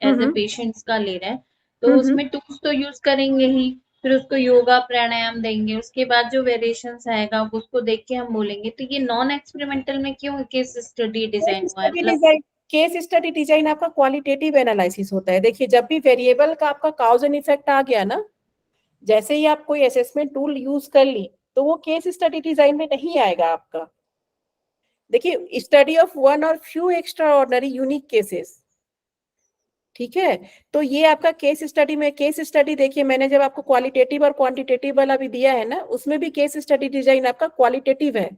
एज ए हम्म पेशेंट्स का ले रहे हैं, तो उसमें टूल्स तो यूज करेंगे ही, फिर उसको योगा प्राणायाम देंगे, उसके बाद जो वेरिएशंस आएगा उसको देख के हम बोलेंगे। तो ये नॉन एक्सपेरिमेंटल में क्यों केस स्टडी डिजाइन हुआ है? मतलब केस स्टडी डिजाइन आपका क्वालिटेटिव एनालिसिस होता है। देखिए जब भी वेरिएबल का आपका काउज एंड इफेक्ट आ गया ना, जैसे ही आप कोई असेसमेंट टूल यूज कर ली, तो वो केस स्टडी डिजाइन में नहीं आएगा आपका। देखिए स्टडी ऑफ वन और few extra ordinary unique cases, ठीक है। तो ये आपका केस स्टडी में, केस स्टडी देखिए मैंने जब आपको क्वालिटेटिव और क्वांटिटेटिव वाला भी दिया है ना, उसमें भी केस स्टडी डिजाइन आपका क्वालिटेटिव है,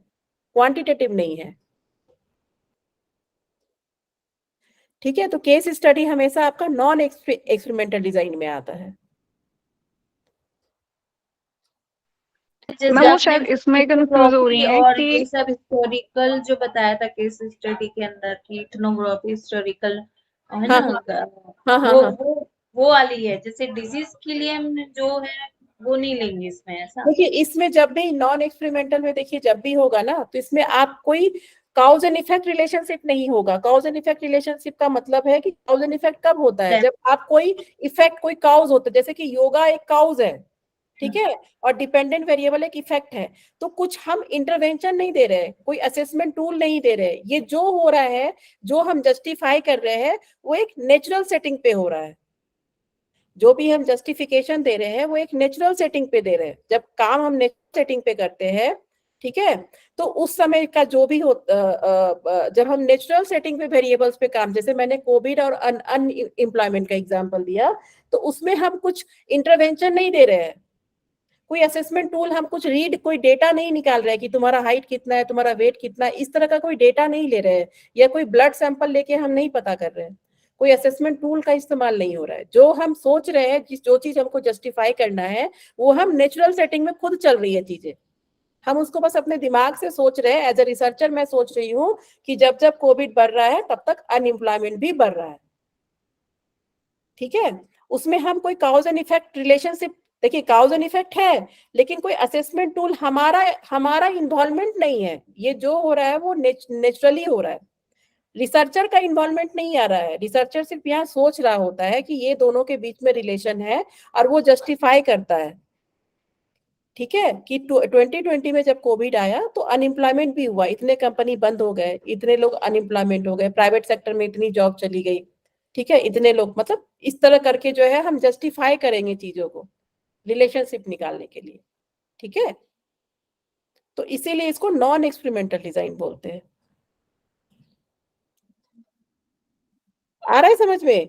क्वांटिटेटिव नहीं है, ठीक है। तो केस स्टडी हमेशा आपका नॉन एक्सपेरिमेंटल डिजाइन में आता है। मैं वो शायद इसमें कंफ्यूज हो रही है और कि ये सब हिस्टोरिकल जो बताया था केस स्टडी के अंदर की इथनोग्राफी हिस्टोरिकल है ना, वो वाली है। जैसे डिजीज के लिए हम जो है वो नहीं लेंगे इसमें, ऐसा? देखिए इसमें जब भी नॉन एक्सपेरिमेंटल में, देखिए जब भी होगा ना, तो इसमें आप कोई काउज एंड इफेक्ट रिलेशनशिप नहीं होगा। काउज एंड इफेक्ट रिलेशनशिप का मतलब है कि काउज एंड इफेक्ट कब होता है, जब आप कोई इफेक्ट, कोई काउज होता है, जैसे कि योगा एक काउज है, ठीक है, और डिपेंडेंट वेरिएबल एक इफेक्ट है। तो कुछ हम इंटरवेंशन नहीं दे रहे, कोई असेसमेंट टूल नहीं दे रहे, ये जो हो रहा है, जो हम जस्टिफाई कर रहे हैं, वो एक नेचुरल सेटिंग पे हो रहा है। जो भी हम जस्टिफिकेशन दे रहे हैं वो एक नेचुरल सेटिंग पे दे रहे हैं। जब काम हम नेचुरल सेटिंग पे करते हैं, ठीक है, तो उस समय का जो भी हो, जब हम नेचुरल सेटिंग पे वेरिएबल्स पे काम, जैसे मैंने कोविड और अनएम्प्लॉयमेंट का एग्जांपल दिया, तो उसमें हम कुछ इंटरवेंशन नहीं दे रहे हैं, कोई असेसमेंट टूल हम कुछ रीड, कोई डेटा नहीं निकाल रहे हैं कि तुम्हारा हाइट कितना है, तुम्हारा वेट कितना है, इस तरह का कोई डेटा नहीं ले रहे हैं, या कोई ब्लड सैंपल लेके हम नहीं पता कर रहे हैं। कोई असेसमेंट टूल का इस्तेमाल नहीं हो रहा है। जो हम सोच रहे हैं, जो चीज हमको जस्टिफाई करना है, वो हम नेचुरल सेटिंग में खुद चल रही है चीजें, हम उसको बस अपने दिमाग से सोच रहे हैं। एज ए रिसर्चर मैं सोच रही हूँ कि जब जब कोविड बढ़ रहा है तब तक अनएम्प्लॉयमेंट भी बढ़ रहा है, ठीक है। उसमें हम कोई काउज एंड इफेक्ट रिलेशनशिप, देखिए काउज एंड इफेक्ट है, लेकिन कोई असेसमेंट टूल हमारा इन्वॉल्वमेंट नहीं है। ये जो हो रहा है वो नेचुरली हो रहा है, रिसर्चर का इन्वॉल्वमेंट नहीं आ रहा है। रिसर्चर सिर्फ यहाँ सोच रहा होता है कि ये दोनों के बीच में रिलेशन है, और वो जस्टिफाई करता है, ठीक है, कि 2020 में जब कोविड आया तो अनएम्प्लॉयमेंट भी हुआ, इतने कंपनी बंद हो गए, इतने लोग अनएम्प्लॉयमेंट हो गए, प्राइवेट सेक्टर में इतनी जॉब चली गई, ठीक है, इतने लोग, मतलब इस तरह करके जो है हम जस्टिफाई करेंगे चीजों को रिलेशनशिप निकालने के लिए, ठीक है। तो इसीलिए इसको नॉन एक्सपेरिमेंटल डिजाइन बोलते हैं। आ रहा है समझ में?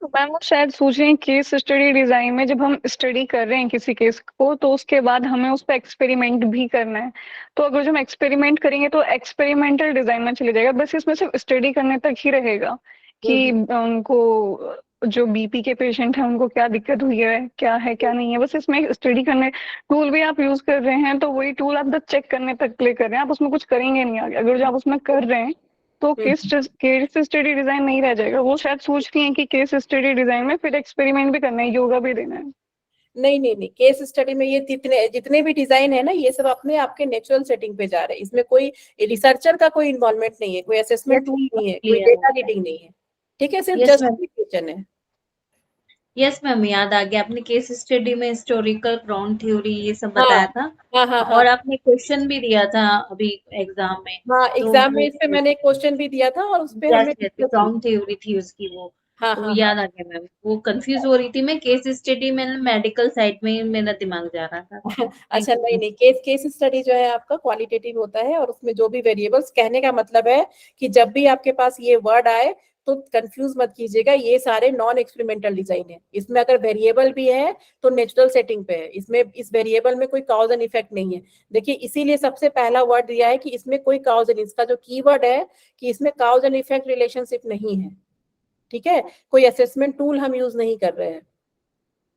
तो मैम वो शायद सोच रहे हैं केस स्टडी डिजाइन में जब हम स्टडी कर रहे हैं किसी केस को, तो उसके बाद हमें उस पर एक्सपेरिमेंट भी करना है। तो अगर जो हम एक्सपेरिमेंट करेंगे तो एक्सपेरिमेंटल डिजाइन में चले जाएगा, बस इसमें सिर्फ स्टडी करने तक ही रहेगा कि उनको, जो बीपी के पेशेंट हैं उनको क्या दिक्कत हुई है, क्या है क्या नहीं है, बस इसमें स्टडी करने। टूल भी आप यूज कर रहे हैं तो वही टूल आप बस चेक करने तक प्ले कर रहे हैं, आप उसमें कुछ करेंगे नहीं आगे। अगर जो आप उसमें कर रहे हैं तो केस स्टडी डिजाइन नहीं रह जाएगा। वो शायद सोच रही हैं कि केस स्टडी डिजाइन में फिर एक्सपेरिमेंट भी करना है, योगा भी देना है। नहीं नहीं नहीं, केस स्टडी में ये जितने भी डिजाइन है ना, ये सब अपने आपके नेचुरल सेटिंग पे जा रहे हैं। इसमें कोई रिसर्चर का कोई इन्वॉल्वमेंट नहीं है, कोई असेसमेंट टूल नहीं है, कोई डेटा रीडिंग नहीं है, ठीक है, सिर्फ जस्टिफिकेशन है। यस मैम, याद आ गया, आपने केस स्टडी में हिस्टोरिकल ग्राउंड थ्योरी ये सब बताया था। हाँ, और आपने क्वेश्चन भी दिया था अभी एग्जाम में। हाँ, तो एग्जाम में इस पे मैंने क्वेश्चन भी दिया था, और उस पे हमने ग्राउंड थ्योरी थी उसकी, वो तो याद आ गया मैम। वो कंफ्यूज हो रही थी मैं, केस स्टडी में मेडिकल साइड में मेरा दिमाग जा रहा था। अच्छा नहीं नहीं, केस स्टडी जो है आपका क्वालिटेटिव होता है, और उसमें जो भी वेरिएबल्स, कहने का मतलब है कि जब भी आपके पास ये वर्ड आए तो कंफ्यूज मत कीजिएगा, ये सारे नॉन एक्सपेरिमेंटल डिजाइन है। इसमें अगर वेरिएबल भी है तो नेचुरल सेटिंग पे है, इसमें इस वेरिएबल में कोई काउज एंड इफेक्ट नहीं है। देखिए इसीलिए सबसे पहला वर्ड दिया है कि इसमें कोई काउज एंड, इसका जो कीवर्ड है कि इसमें काउज एंड इफेक्ट रिलेशनशिप नहीं है, ठीक है। कोई असेसमेंट टूल हम यूज नहीं कर रहे हैं,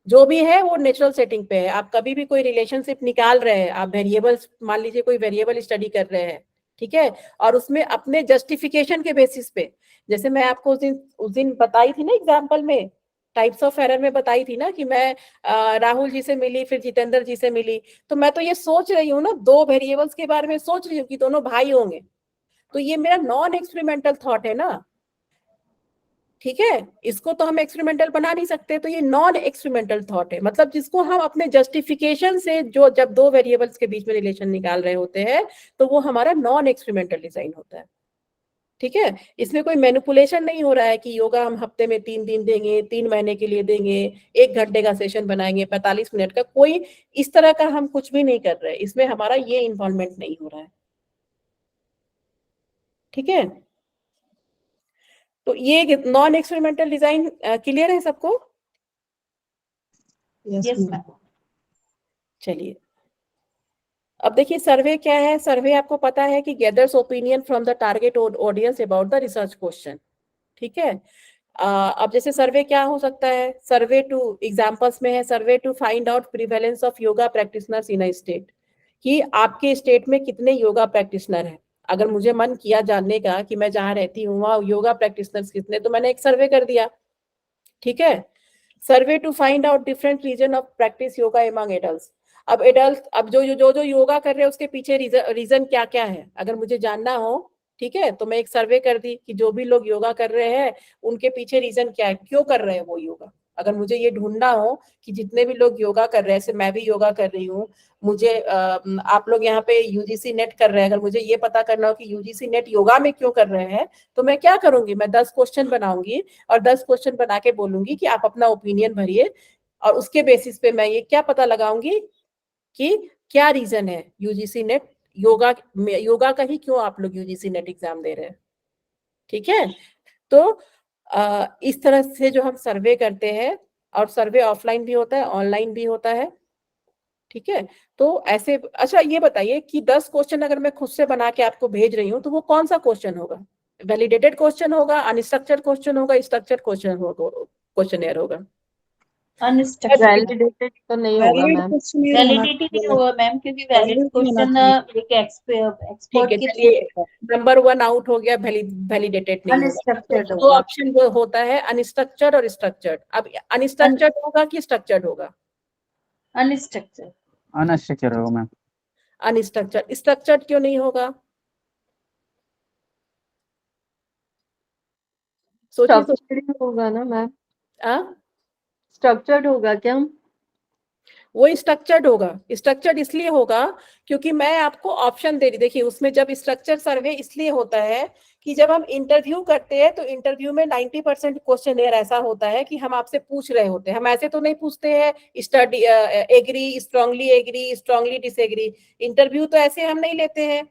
जो भी है वो नेचुरल सेटिंग पे है। आप कभी भी कोई रिलेशनशिप निकाल रहे हैं, आप वेरिएबल्स, मान लीजिए कोई वेरिएबल स्टडी कर रहे हैं, ठीक है, और उसमें अपने जस्टिफिकेशन के बेसिस पे, जैसे मैं आपको उस दिन बताई थी ना एग्जाम्पल में टाइप्स ऑफ एरर में बताई थी ना कि मैं राहुल जी से मिली, फिर जितेंद्र जी से मिली, तो मैं तो ये सोच रही हूँ ना, 2 वेरिएबल्स के बारे में सोच रही हूँ कि दोनों भाई होंगे, तो ये मेरा नॉन एक्सपेरिमेंटल थॉट है ना, ठीक है, इसको तो हम एक्सपेरिमेंटल बना नहीं सकते, तो ये नॉन एक्सपेरिमेंटल थॉट है, मतलब जिसको हम अपने जस्टिफिकेशन से, जो जब 2 वेरिएबल्स के बीच में रिलेशन निकाल रहे होते हैं, तो वो हमारा नॉन एक्सपेरिमेंटल डिजाइन होता है, ठीक है। इसमें कोई मैनिपुलेशन नहीं हो रहा है कि योगा हम हफ्ते में 3 दिन देंगे, 3 महीने के लिए देंगे, 1 घंटे का सेशन बनाएंगे, 45 मिनट का, कोई इस तरह का हम कुछ भी नहीं कर रहे हैं, इसमें हमारा ये इन्वॉल्वमेंट नहीं हो रहा है, ठीक है। तो ये नॉन एक्सपेरिमेंटल डिजाइन क्लियर है सबको? Yes, yes ma'am. मैम। चलिए, अब देखिए सर्वे क्या है। सर्वे आपको पता है कि gathers opinion from the target audience about the research question, ठीक है। अब जैसे सर्वे क्या हो सकता है, सर्वे टू, एग्जांपल्स में है, survey to find out prevalence of yoga practitioners in a state, कि आपके स्टेट में कितने योगा प्रैक्टिशनर हैं। अगर मुझे मन किया जानने का कि मैं जहाँ रहती हूँ वहाँ योगा प्रैक्टिशनर्स कितने, तो मैंने एक सर्वे कर दिया, ठीक है। Survey to find out different reason of practice yoga among adults. अब एडल्ट, अब जो योगा कर रहे हैं उसके पीछे रीजन क्या क्या है, अगर मुझे जानना हो, ठीक है, तो मैं एक सर्वे कर दी कि जो भी लोग योगा कर रहे हैं उनके पीछे रीजन क्या है, क्यों कर रहे हैं वो योगा। अगर मुझे ये ढूंढना हो कि जितने भी लोग योगा कर रहे हैं, जैसे मैं भी योगा कर रही हूँ, मुझे आप लोग यहाँ पे यूजीसी नेट कर रहे हैं, अगर मुझे ये पता करना हो कि यूजीसी नेट योगा में क्यों कर रहे हैं, तो मैं क्या करूंगी, मैं 10 क्वेश्चन बनाऊंगी और 10 क्वेश्चन बना के बोलूंगी कि आप अपना ओपिनियन भरिए, और उसके बेसिस पे मैं ये क्या पता लगाऊंगी कि क्या रीजन है यूजीसी नेट योगा का ही क्यों आप लोग यूजीसी नेट एग्जाम दे रहे हैं, ठीक है। तो इस तरह से जो हम सर्वे करते हैं, और सर्वे ऑफलाइन भी होता है, ऑनलाइन भी होता है, ठीक है। तो ऐसे, अच्छा ये बताइए कि 10 क्वेश्चन अगर मैं खुद से बना के आपको भेज रही हूँ, तो वो कौन सा क्वेश्चन होगा, वैलिडेटेड क्वेश्चन होगा, अनस्ट्रक्चर्ड क्वेश्चन होगा, स्ट्रक्चर्ड क्वेश्चन होगा, क्वेश्चन होगा? अनस्ट्रक्चर्ड। वैलिडेटेड तो नहीं होगा वैलिड मैम। क्वेश्चन ये होना वैलिडिटी नहीं चाहिए, होगा मैम, क्योंकि वैलिड वैलिड होना क्वेश्चन चाहिए। एक ठीक एक्सपर्ट है, के थ्रू चलिए, होता है। नंबर 1 आउट हो गया, वैलिडेटेड नहीं होगा। तो अनस्ट्रक्चर्ड 2 होगा। ऑप्शन होता है, अनस्ट्रक्चर्ड और स्ट्रक्चर्ड। अब अनस्ट्रक्चर्ड होगा कि स्ट्रक्चर्ड होगा? अनस्ट्रक्चर्ड। अनस्ट्रक्चर होगा मैम। अनस्ट्रक्चर्ड। स्ट्रक्चर्ड क्यों नहीं होगा, सोचिए सोचिए। स्ट्रक्चर्ड ही होगा ना मैम, हाँ, स्ट्रक्चर्ड होगा क्या? वो स्ट्रक्चर्ड होगा। स्ट्रक्चर्ड इसलिए होगा क्योंकि मैं आपको ऑप्शन दे रही, देखिए उसमें जब स्ट्रक्चर सर्वे इसलिए होता है कि जब हम इंटरव्यू करते हैं तो इंटरव्यू में 90% क्वेश्चन ऐसा होता है कि हम आपसे पूछ रहे होते हैं, हम ऐसे तो नहीं पूछते हैं study agree, strongly disagree, interview तो ऐसे हम नहीं लेते हैं,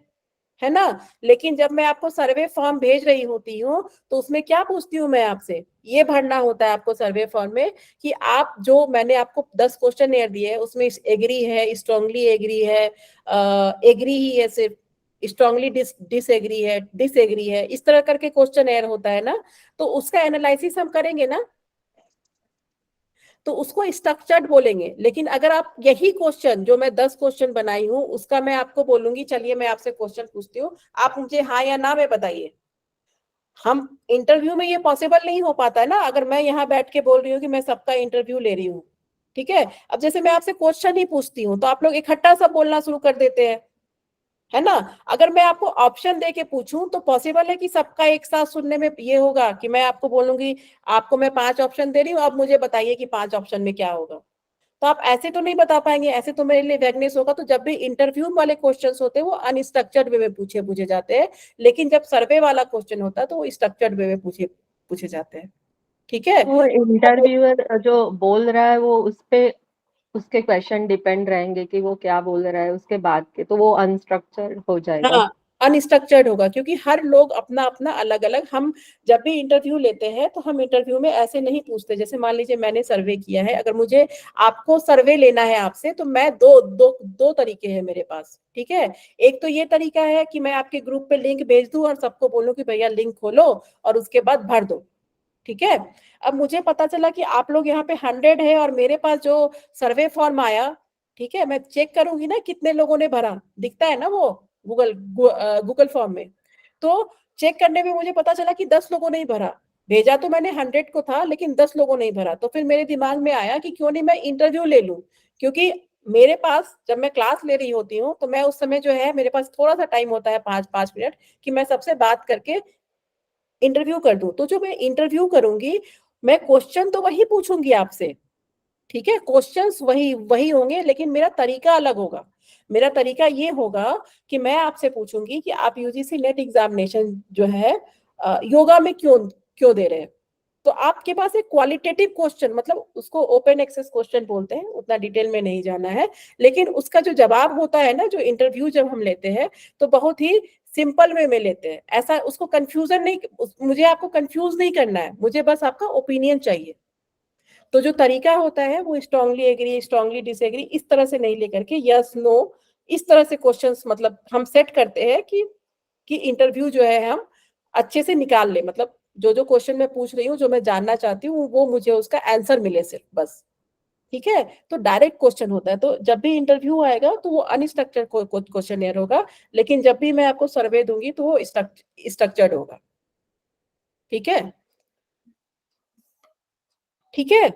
है ना। लेकिन जब मैं आपको सर्वे फॉर्म भेज रही होती हूँ तो उसमें क्या पूछती हूँ मैं आपसे, ये भरना होता है आपको सर्वे फॉर्म में कि आप, जो मैंने आपको 10 क्वेश्चन दिए उसमें एग्री है, स्ट्रांगली एग्री है, एग्री ही है सिर्फ, स्ट्रांगली डिसएग्री है, डिसएग्री है, इस तरह करके क्वेश्चन एयर होता है ना। तो उसका एनालिसिस हम करेंगे ना, तो उसको स्ट्रक्चर्ड बोलेंगे। लेकिन अगर आप यही क्वेश्चन, जो मैं 10 क्वेश्चन बनाई हूं, उसका मैं आपको बोलूंगी चलिए मैं आपसे क्वेश्चन पूछती हूँ, आप मुझे हाँ या ना में बताइए, हम इंटरव्यू में ये पॉसिबल नहीं हो पाता है ना, अगर मैं यहाँ बैठ के बोल रही हूँ कि मैं सबका इंटरव्यू ले रही हूँ, ठीक है। अब जैसे मैं आपसे क्वेश्चन ही पूछती हूँ तो आप लोग इकट्ठा सब बोलना शुरू कर देते हैं, है ना। अगर मैं आपको ऑप्शन दे के पूछूं तो पॉसिबल है कि सबका एक साथ सुनने में ये होगा कि मैं आपको बोलूंगी, आपको मैं 5 ऑप्शन दे रही हूँ, अब मुझे बताइए कि 5 ऑप्शन में क्या होगा, तो आप ऐसे तो नहीं बता पाएंगे, ऐसे तो मेरे लिए वैगनेस होगा। तो जब भी इंटरव्यू वाले क्वेश्चंस होते हैं वो अनस्ट्रक्चर्ड वे में पूछे जाते हैं, लेकिन जब सर्वे वाला क्वेश्चन होता है तो वो स्ट्रक्चर्ड वे में पूछे जाते हैं, ठीक है। वो इंटरव्यूअर जो बोल रहा है वो उस पे उसके क्वेश्चन डिपेंड रहेंगे कि वो क्या बोल रहा है उसके बाद के, तो वो अनस्ट्रक्चर्ड हो जाएगा। हाँ, अनस्ट्रक्चर्ड होगा क्योंकि हर लोग अपना अपना अलग अलग, हम जब भी इंटरव्यू लेते हैं तो हम इंटरव्यू में ऐसे नहीं पूछते, जैसे मान लीजिए मैंने सर्वे किया है, अगर मुझे आपको सर्वे लेना है आपसे, तो मैं दो तरीके हैं मेरे पास, ठीक है। एक तो ये तरीका है कि मैं आपके ग्रुप पे लिंक भेज दूं और सबको बोलूं कि भैया लिंक खोलो और उसके बाद भर दो, ठीक है। अब मुझे पता चला कि आप लोग यहाँ पे 100 है और मेरे पास जो सर्वे फॉर्म आया, ठीक है, मैं चेक करूंगी ना कितने लोगों ने भरा, दिखता है ना वो गूगल फॉर्म में। तो चेक करने में मुझे पता चला कि 10 लोगों ने ही भरा, भेजा तो मैंने 100 को था, लेकिन 10 लोगों ने भरा। तो फिर मेरे दिमाग में आया कि क्यों नहीं मैं इंटरव्यू ले लूं, क्योंकि मेरे पास जब मैं क्लास ले रही होती हूँ तो मैं उस समय जो है मेरे पास थोड़ा सा टाइम होता है, 5 मिनट, कि मैं सबसे बात करके इंटरव्यू कर दूं। तो जो मैं इंटरव्यू करूंगी, मैं क्वेश्चन तो वही पूछूंगी आपसे, ठीक है, क्वेश्चंस वही वही होंगे, लेकिन मेरा तरीका अलग होगा। मेरा तरीका ये होगा कि मैं आपसे पूछूंगी कि आप यूजीसी नेट एग्जामिनेशन जो है योगा में क्यों क्यों दे रहे हैं। तो आपके पास एक क्वालिटेटिव क्वेश्चन, मतलब उसको ओपन एक्सेस क्वेश्चन बोलते हैं, उतना डिटेल में नहीं जाना है, लेकिन उसका जो जवाब होता है ना, जो इंटरव्यू जब हम लेते हैं तो बहुत ही सिंपल वे में लेते हैं। ऐसा उसको कंफ्यूजन नहीं, मुझे आपको कंफ्यूज नहीं करना है, मुझे बस आपका ओपिनियन चाहिए। तो जो तरीका होता है वो स्ट्रांगली एग्री, स्ट्रांगली डिसएग्री, इस तरह से नहीं लेकर के यस नो, इस तरह से क्वेश्चंस मतलब हम सेट करते हैं कि इंटरव्यू जो है हम अच्छे से निकाल ले, मतलब जो जो क्वेश्चन मैं पूछ रही हूँ, जो मैं जानना चाहती हूँ, वो मुझे उसका आंसर मिले सिर्फ, बस। ठीक है, तो डायरेक्ट क्वेश्चन होता है। तो जब भी इंटरव्यू आएगा तो वो अनस्ट्रक्चर्ड क्वेश्चन होगा, लेकिन जब भी मैं आपको सर्वे दूंगी तो वो स्ट्रक्चर्ड होगा। ठीक है, ठीक है।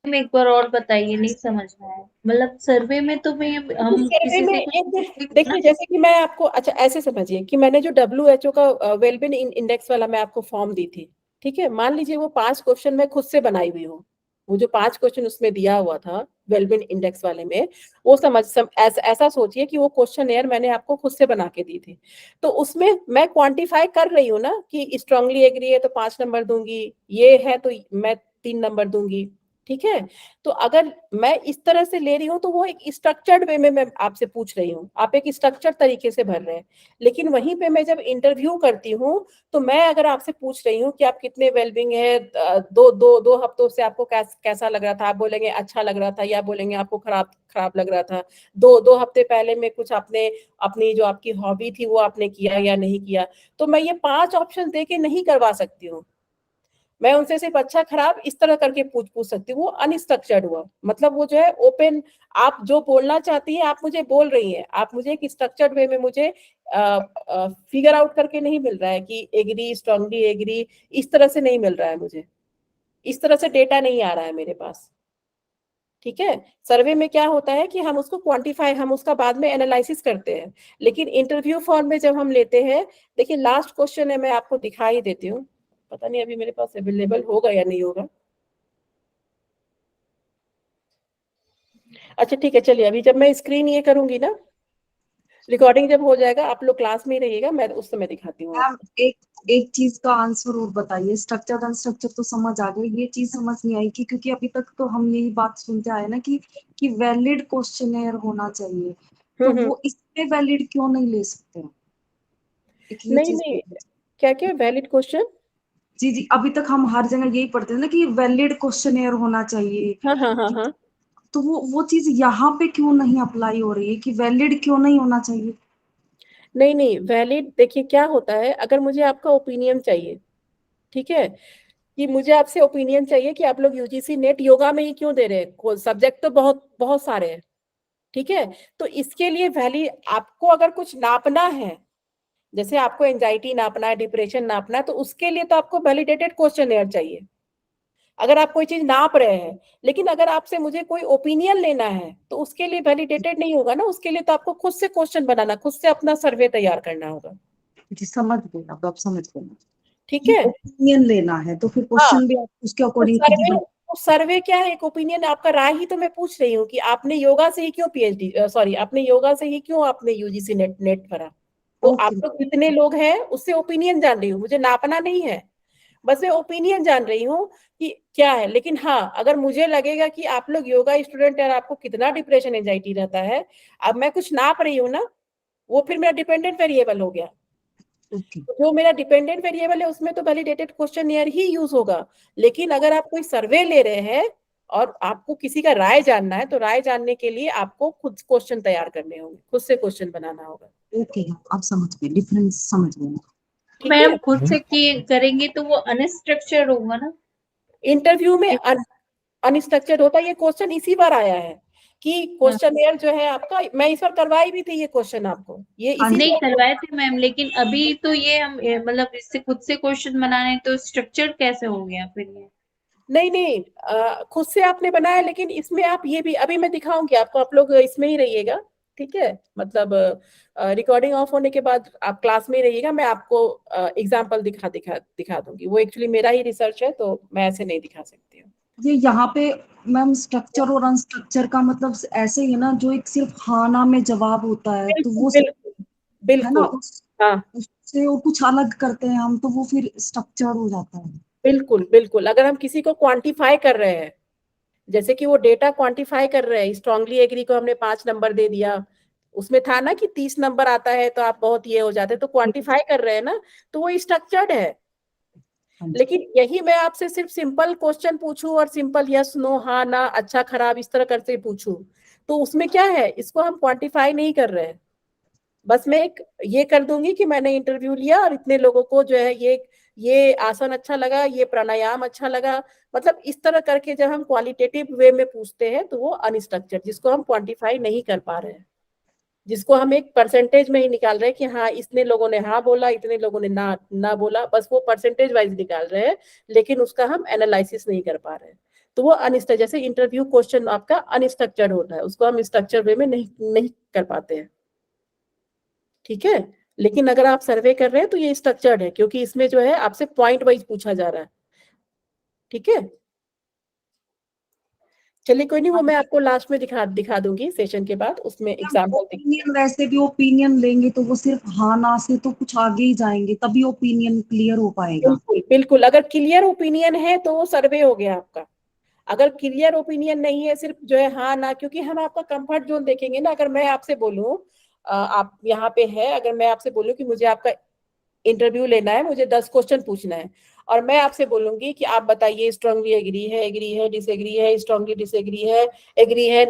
एक बार और बताइए, नहीं समझ में आया। मतलब सर्वे में तो मैं हम सर्वे किसी में से एक देखिए, जैसे कि मैं आपको, अच्छा ऐसे समझिए कि मैंने जो WHO का वेलबींग इंडेक्स वाला मैं आपको फॉर्म दी थी, ठीक है, मान लीजिए वो 5 क्वेश्चन मैं खुद से बनाई हुई हूँ। वो जो 5 क्वेश्चन उसमें दिया हुआ था वेलबींग इंडेक्स वाले में, वो ऐसा सोचिए कि वो क्वेश्चन मैंने आपको खुद से बना के दी थी। तो उसमें मैं क्वांटिफाई कर रही हूँ ना कि स्ट्रांगली एग्री है तो 5 नंबर दूंगी, ये है तो मैं 3 नंबर दूंगी। ठीक है, तो अगर मैं इस तरह से ले रही हूँ तो वो एक स्ट्रक्चर्ड वे में मैं आपसे पूछ रही हूँ, आप एक स्ट्रक्चर्ड तरीके से भर रहे हैं। लेकिन वहीं पे मैं जब इंटरव्यू करती हूँ तो मैं अगर आपसे पूछ रही हूँ कि आप कितने वेलबिंग है, 2 हफ्तों से आपको कैसा लग रहा था, आप बोलेंगे अच्छा लग रहा था, या बोलेंगे आपको खराब खराब लग रहा था। 2 हफ्ते पहले में कुछ आपने अपनी जो आपकी हॉबी थी वो आपने किया या नहीं किया। तो मैं ये 5 ऑप्शन दे के नहीं करवा सकती हूँ। मैं उनसे सिर्फ अच्छा खराब इस तरह करके पूछ सकती हूँ। वो अनस्ट्रक्चर्ड हुआ, मतलब वो जो है ओपन, आप जो बोलना चाहती है आप मुझे बोल रही हैं, आप मुझे एक स्ट्रक्चर्ड वे में मुझे फिगर आउट करके नहीं मिल रहा है कि एग्री, स्ट्रांगली एग्री, इस तरह से नहीं मिल रहा है मुझे, इस तरह से डेटा नहीं आ रहा है मेरे पास। ठीक है, सर्वे में क्या होता है कि हम उसको क्वांटिफाई, हम उसका बाद में एनालिसिस करते हैं, लेकिन इंटरव्यू फॉर्म में जब हम लेते हैं, देखिए लास्ट क्वेश्चन है, मैं आपको दिखा ही देती हूँ, पता नहीं अभी मेरे पास अवेलेबल होगा या नहीं होगा। अच्छा ठीक है, चलिए अभी जब मैं स्क्रीन ये करूंगी ना, रिकॉर्डिंग जब हो जाएगा, आप लोग क्लास में ही रहिएगा, मैं उस समय दिखाती हूँ। मैम एक चीज का आंसर और बताइए, स्ट्रक्चर अनस्ट्रक्चर तो समझ आ गई, ये चीज समझ नहीं आई कि क्योंकि अभी तक तो हम यही बात सुनते आए ना कि वैलिड क्वेश्चनेयर होना चाहिए, तो वो इसमें वैलिड क्यों नहीं ले सकते हैं? एक ये नहीं चीज नहीं, क्या क्या वैलिड क्वेश्चन? जी जी, अभी तक हम हर जगह यही पढ़ते हैं ना कि वैलिड क्वेश्चनेयर होना चाहिए। हाँ हाँ हाँ हाँ। तो वो चीज यहाँ पे क्यों नहीं अप्लाई हो रही है कि वैलिड क्यों नहीं होना चाहिए? नहीं नहीं, वैलिड देखिए क्या होता है, अगर मुझे आपका ओपिनियन चाहिए, ठीक है, कि मुझे आपसे ओपिनियन चाहिए कि आप लोग यूजीसी नेट योगा में ही क्यों दे रहे हैं, सब्जेक्ट तो बहुत बहुत सारे हैं, ठीक है, तो इसके लिए वैली आपको अगर कुछ नापना है, जैसे आपको एंजाइटी नापना है, डिप्रेशन नापना है, तो उसके लिए तो आपको वैलिडेटेड क्वेश्चनेयर चाहिए, अगर आप कोई चीज नाप रहे हैं। लेकिन अगर आपसे मुझे कोई ओपिनियन लेना है तो उसके लिए वैलिडेटेड नहीं होगा ना, उसके लिए तो आपको खुद से क्वेश्चन बनाना, खुद से अपना सर्वे तैयार करना होगा। जी समझ गए, अब आप समझ गए ठीक कि है, ओपिनियन लेना है तो फिर हाँ, क्वेश्चन भी आप उसके तो अकॉर्डिंग खुद ही सर्वे क्या है, एक ओपिनियन, आपका राय ही तो मैं पूछ रही हूँ कि आपने योगा से ही क्यों पीएचडी, सॉरी, आपने योगा से ही क्यों आपने यूजीसी नेट भरा। तो आप ओके लोग कितने लोग हैं उससे ओपिनियन जान रही हूँ, मुझे नापना नहीं है, बस मैं ओपिनियन जान रही हूँ कि क्या है। लेकिन हाँ, अगर मुझे लगेगा कि आप लोग योगा स्टूडेंट है और आपको कितना डिप्रेशन एंजाइटी रहता है, अब मैं कुछ नाप रही हूँ ना, वो फिर मेरा डिपेंडेंट वेरिएबल हो गया। ओके जो मेरा डिपेंडेंट वेरिएबल है उसमें तो वैलिडेटेड क्वेश्चनियर ही यूज होगा। लेकिन अगर आप कोई सर्वे ले रहे हैं और आपको किसी का राय जानना है, तो राय जानने के लिए आपको खुद क्वेश्चन तैयार करने होंगे, खुद से क्वेश्चन बनाना होगा। ओके, आप समझ गए, डिफरेंस समझ गए। ठीक है, मैम खुद से किए करेंगे तो वो अनस्ट्रक्चर्ड होगा ना। इंटरव्यू में अनस्ट्रक्चर्ड होता है, ये क्वेश्चन इसी बार आया है कि क्वेश्चनियर जो है आपका, मैं इस बार करवाई भी थी ये क्वेश्चन आपको, ये इसी नहीं से करवाए थे मैम, लेकिन अभी तो ये हम मतलब इससे खुद से क्वेश्चन बनाने, तो स्ट्रक्चर कैसे हो गया फिर ये? नहीं, खुद से आपने बनाया, लेकिन इसमें आप ये भी अभी मैं दिखाऊंगी आपको, आप लोग इसमें ही रहिएगा, ठीक है, मतलब रिकॉर्डिंग ऑफ होने के बाद आप क्लास में ही रहिएगा, मैं आपको एग्जाम्पल दिखा दूंगी। वो एक्चुअली मेरा ही रिसर्च है, तो मैं ऐसे नहीं दिखा सकती हूँ। ये यहाँ पे मैम स्ट्रक्चर और अनस्ट्रक्चर का मतलब ऐसे ही है ना, जो एक सिर्फ हाँ ना में जवाब होता है, तो बिल्कुल वो बिल्कुल है ना, बिल्कुल। हाँ उससे वो कुछ अलग करते हैं हम, तो वो फिर स्ट्रक्चर हो जाता है। बिल्कुल बिल्कुल। अगर हम किसी को क्वांटिफाई कर रहे हैं, जैसे कि वो डेटा क्वांटिफाई कर रहे हैं, स्ट्रांगली एग्री को हमने 5 नंबर दे दिया, उसमें था ना कि 30 नंबर आता है तो आप बहुत ये हो जाते, तो क्वांटिफाई कर रहे हैं ना, तो वो स्ट्रक्चर्ड है। लेकिन यही मैं आपसे सिर्फ सिंपल क्वेश्चन पूछूं और सिंपल यस नो हाँ ना अच्छा खराब इस तरह करके पूछूं, तो उसमें क्या है, इसको हम क्वांटिफाई नहीं कर रहे हैं। बस मैं एक ये कर दूंगी कि मैंने इंटरव्यू लिया और इतने लोगों को जो है ये आसन अच्छा लगा, ये प्राणायाम अच्छा लगा, मतलब इस तरह करके जब हम क्वालिटेटिव वे में पूछते हैं तो वो अनस्ट्रक्चर्ड, जिसको हम क्वांटिफाई नहीं कर पा रहे हैं, जिसको हम एक परसेंटेज में ही निकाल रहे हैं कि हाँ इतने लोगों ने हाँ बोला, इतने लोगों ने ना बोला, बस वो परसेंटेज वाइज निकाल रहे हैं, लेकिन उसका हम एनालिसिस नहीं कर पा रहे हैं। तो वो अनस्ट्रक्चर, जैसे इंटरव्यू क्वेश्चन आपका अनस्ट्रक्चर्ड होता है, उसको हम स्ट्रक्चर वे में नहीं कर पाते हैं, ठीक है। लेकिन अगर आप सर्वे कर रहे हैं तो ये स्ट्रक्चर्ड है, क्योंकि इसमें जो है आपसे पॉइंट वाइज पूछा जा रहा है, ठीक है। चलिए कोई नहीं, वो मैं आपको लास्ट में दिखा दूंगी सेशन के बाद, उसमें एग्जाम्पल ओपिनियन, वैसे भी ओपिनियन लेंगे तो वो सिर्फ हाँ ना से तो कुछ आगे ही जाएंगे, तभी ओपिनियन क्लियर हो पाएगा। बिल्कुल बिल्कुल। अगर क्लियर ओपिनियन है तो वो सर्वे हो गया आपका। अगर क्लियर ओपिनियन नहीं है, सिर्फ जो है हाँ ना, क्योंकि हम आपका कंफर्ट जोन देखेंगे ना। अगर मैं आपसे बोलूं आप यहाँ पे है, अगर मैं आपसे बोलूं कि मुझे आपका इंटरव्यू लेना है, मुझे 10 क्वेश्चन पूछना है, और मैं आपसे बोलूंगी कि आप बताइए स्ट्रांगली एग्री है डिसएग्री है, स्ट्रांगली डिसएग्री है, एग्री है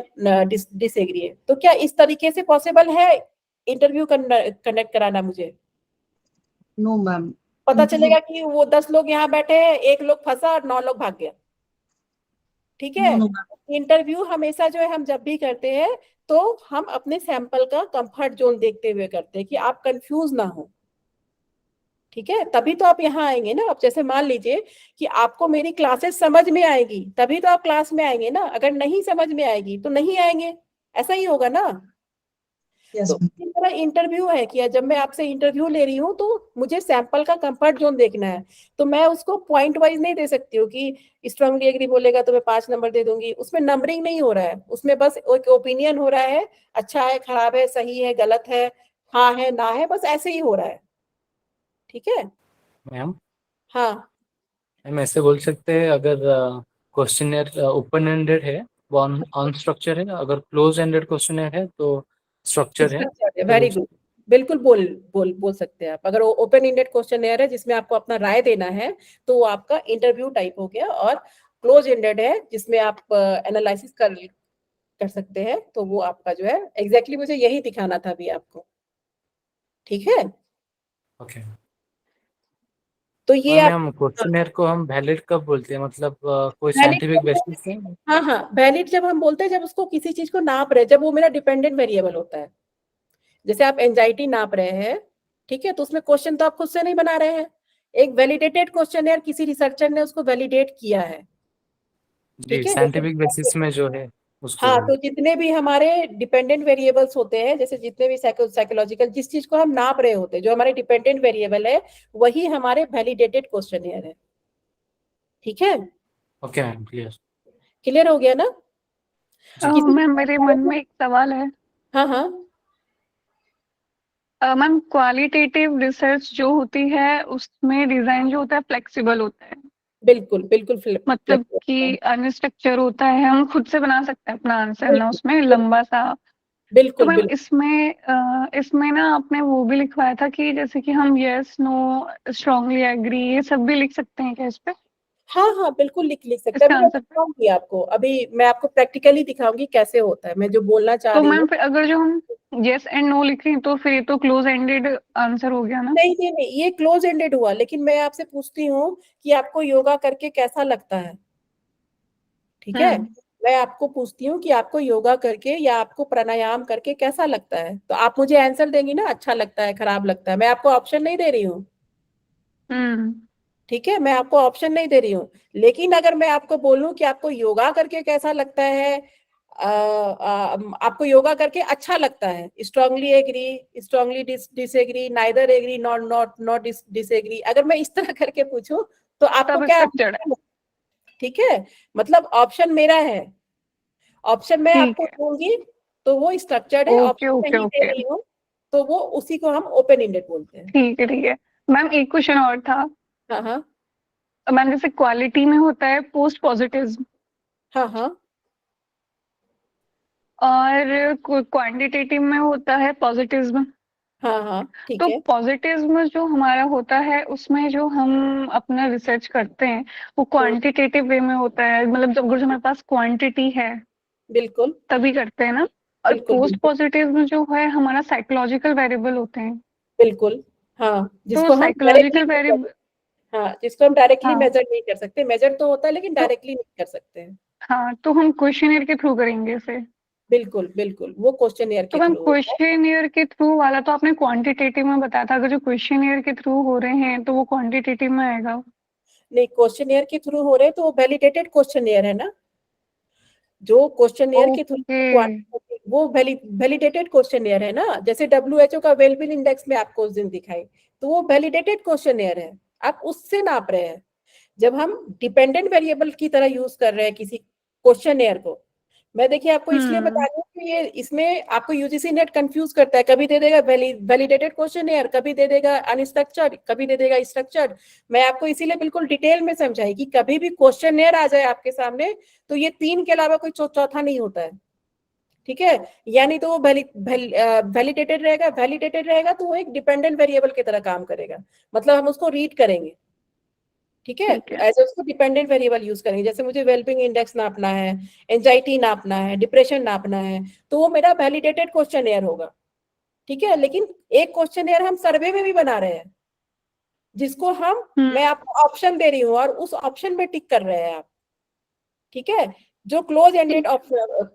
डिसएग्री है, तो क्या इस तरीके से पॉसिबल है इंटरव्यू कंडक्ट कराना मुझे? नो मैम, पता चलेगा कि वो 10 लोग यहाँ बैठे हैं, एक लोग फंसा और 9 लोग भाग गया, ठीक है। नो इंटरव्यू हमेशा जो है हम जब भी करते हैं तो हम अपने सैंपल का कंफर्ट जोन देखते हुए करते हैं कि आप कंफ्यूज ना हो, ठीक है। तभी तो आप यहाँ आएंगे ना। आप जैसे मान लीजिए कि आपको मेरी क्लासेस समझ में आएगी, तभी तो आप क्लास में आएंगे ना। अगर नहीं समझ में आएगी तो नहीं आएंगे, ऐसा ही होगा ना। तो इसी तरह इंटरव्यू है कि जब मैं आपसे इंटरव्यू ले रही हूँ तो मुझे सैंपल का कंफर्ट जोन देखना है, तो मैं उसको पॉइंट वाइज नहीं दे सकती हूँ कि स्ट्रांगली एग्री बोलेगा तो मैं 5 नंबर दे दूंगी। उसमें नंबरिंग नहीं हो रहा है, उसमें बस एक ओपिनियन हो रहा है, अच्छा है खराब है सही है गलत है हाँ है ना है, बस ऐसे ही हो रहा है, ठीक है। मैम हाँ हम ऐसे बोल सकते हैं, अगर क्वेश्चनर ओपन एंडेड है वो अनस्ट्रक्चर है, अगर क्लोज एंडेड क्वेश्चनर है तो स्ट्रक्चर है। वेरी गुड, बिल्कुल बोल सकते हैं आप। अगर वो ओपन एंडेड क्वेश्चनर है जिसमें आपको अपना राय देना है तो वो आपका इंटरव्यू टाइप हो गया, और क्लोज एंडेड है जिसमें आप एनालिसिस कर सकते हैं, तो वो आपका जो है एग्जैक्टली मुझे यही दिखाना था अभी आपको, ठीक है। ओके। तो ये और आप मैम क्वेश्चनर को हम वैलिड कब बोलते हैं, मतलब कोई वैलिड साइंटिफिक बेसिस से? हाँ हाँ, वैलिड जब हम बोलते हैं जब उसको किसी चीज को नाप रहे, जब वो मेरा डिपेंडेंट वेरिएबल होता है। जैसे आप एंजाइटी नाप रहे हैं, ठीक है, तो उसमें क्वेश्चन तो आप खुद से नहीं बना रहे हैं, एक वैलिडेटेड क्वेश्चन है, किसी रिसर्चर ने उसको वैलिडेट किया है, जी, ठीक है। साइंटिफिक बेसिस में जो है उसको। हाँ, तो जितने भी हमारे डिपेंडेंट वेरिएबल्स होते हैं, जैसे जितने भी साइकोलॉजिकल जिस चीज को हम नाप रहे होते हैं, जो हमारे डिपेंडेंट वेरिएबल है वही हमारे वैलिडेटेड क्वेश्चनियर है, ठीक है। Okay ma'am, clear. क्लियर हो गया ना? मैम मेरे मन में एक सवाल है। हाँ हाँ मैम क्वालिटेटिव रिसर्च जो होती है उसमें डिजाइन जो होता है फ्लेक्सिबल होता है, बिल्कुल बिल्कुल मतलब कि अनस्ट्रक्चर होता है, हम खुद से बना सकते हैं अपना आंसर ना, उसमें लंबा सा। तो बिल्कुल मैम बिल्कुल। इसमें ना आपने वो भी लिखवाया था कि जैसे कि हम यस नो स्ट्रांगली एग्री ये सब भी लिख सकते हैं क्या इस पे, हाँ हाँ बिल्कुल लिख सकते हैं। इसके अभी मैं आंसर पे? दिखाऊंगी आपको, अभी मैं आपको प्रैक्टिकली दिखाऊंगी कैसे होता है, मैं जो बोलना चाह तो रही मैम हूँ। फिर अगर जो हम यस एंड नो लिख रहे हैं तो फिर ये तो क्लोज एंडेड आंसर हो गया ना? नहीं, ये क्लोज एंडेड हुआ, लेकिन मैं आपसे पूछती हूँ कि आपको योगा करके कैसा लगता है, ठीक है। मैं आपको पूछती हूँ कि आपको योगा करके या आपको प्राणायाम करके कैसा लगता है, तो आप मुझे आंसर देंगी ना, अच्छा लगता है, खराब लगता है। मैं आपको ऑप्शन नहीं दे रही हूँ, ठीक है, मैं आपको ऑप्शन नहीं दे रही हूँ। लेकिन अगर मैं आपको बोलूं कि आपको योगा करके कैसा लगता है, आपको योगा करके अच्छा लगता है, strongly agree, strongly disagree, neither agree, not not not disagree, अगर मैं इस तरह करके पूछूं तो आपको तब क्या, स्ट्रक्चर्ड है। ठीक है, मतलब ऑप्शन मेरा है, ऑप्शन मैं ठीक आपको है, दूंगी तो वो स्ट्रक्चर्ड है, ओके ऑप्शन ओके नहीं दे ओके, रही हूँ तो वो उसी को हम ओपन एंडेड बोलते हैं। ठीक है ठीक है। मैम एक क्वेश्चन और था। हाँ हाँ मैम जैसे क्वालिटी में होता है पोस्ट पॉजिटिव हाँ हाँ और क्वांटिटेटिव में होता है पॉजिटिव। हाँ हाँ, ठीक तो है, पॉजिटिव में जो हमारा होता है उसमें जो हम अपना रिसर्च करते हैं वो क्वांटिटेटिव वे में होता है, मतलब जब अगर जो हमारे पास क्वांटिटी है बिल्कुल तभी करते हैं ना। और बिल्कुल पोस्ट बिल्कुल पॉजिटिव में जो है हमारा साइकोलॉजिकल वेरिएबल होते हैं। बिल्कुल, हाँ, तो जिसको हम डायरेक्टली, साइकोलॉजिकल वेरिएबल, हाँ, जिसको हम डायरेक्टली हाँ मेजर नहीं कर सकते, मेजर तो होता है लेकिन तो डायरेक्टली नहीं कर सकते हैं। हाँ तो हम क्वेश्चनियर के थ्रू करेंगे इसे। बिल्कुल बिल्कुल, वो क्वेश्चनियर तो के मैम थ्रू होता है। क्वेश्चनियर के थ्रू वाला तो आपने क्वांटिटेटिव में बताया था, अगर जो क्वेश्चनियर के थ्रू हो रहे हैं तो वो क्वांटिटेटिव में आएगा। नहीं, क्वेश्चनियर के थ्रू हो रहे हैं तो वो वैलिडेटेड क्वेश्चनियर है ना, जो क्वेश्चनियर के थ्रू ओके, वो वैलिडेटेड क्वेश्चनियर है ना, जैसे WHO का वेलबींग इंडेक्स में आपको उस दिन दिखाई, तो वो वैलिडेटेड क्वेश्चनियर है, आप उससे नाप रहे हैं। जब हम डिपेंडेंट वेरिएबल की तरह यूज कर रहे हैं किसी क्वेश्चनियर को, मैं देखिए आपको इसलिए बता हम्म रही हूँ कि ये इसमें आपको यूजीसी नेट कंफ्यूज करता है, कभी दे देगा वैलिडेटेड क्वेश्चनियर, कभी दे देगा अनस्ट्रक्चर्ड, कभी दे देगा स्ट्रक्चर्ड। मैं आपको इसीलिए बिल्कुल डिटेल में समझाई कि कभी भी क्वेश्चनियर आ जाए आपके सामने तो ये तीन के अलावा कोई चौथा नहीं होता है, ठीक है। यानी तो वो वैलिडेटेड रहेगा, वैलिडेटेड रहेगा तो वो एक डिपेंडेंट वेरिएबल की तरह काम करेगा, मतलब हम उसको रीड करेंगे, ठीक है, ठीक है, एज उसको डिपेंडेंट वेरिएबल यूज करेंगे। जैसे मुझे वेलबींग इंडेक्स नापना है, एंजाइटी नापना है, डिप्रेशन नापना है, तो वो मेरा वैलिडेटेड क्वेश्चनियर होगा, ठीक है। लेकिन एक क्वेश्चनियर हम सर्वे में भी बना रहे हैं, जिसको हम, हम्म मैं आपको ऑप्शन दे रही हूँ और उस ऑप्शन में टिक कर रहे हैं आप, ठीक है, जो क्लोज एंडेड ऑप्शन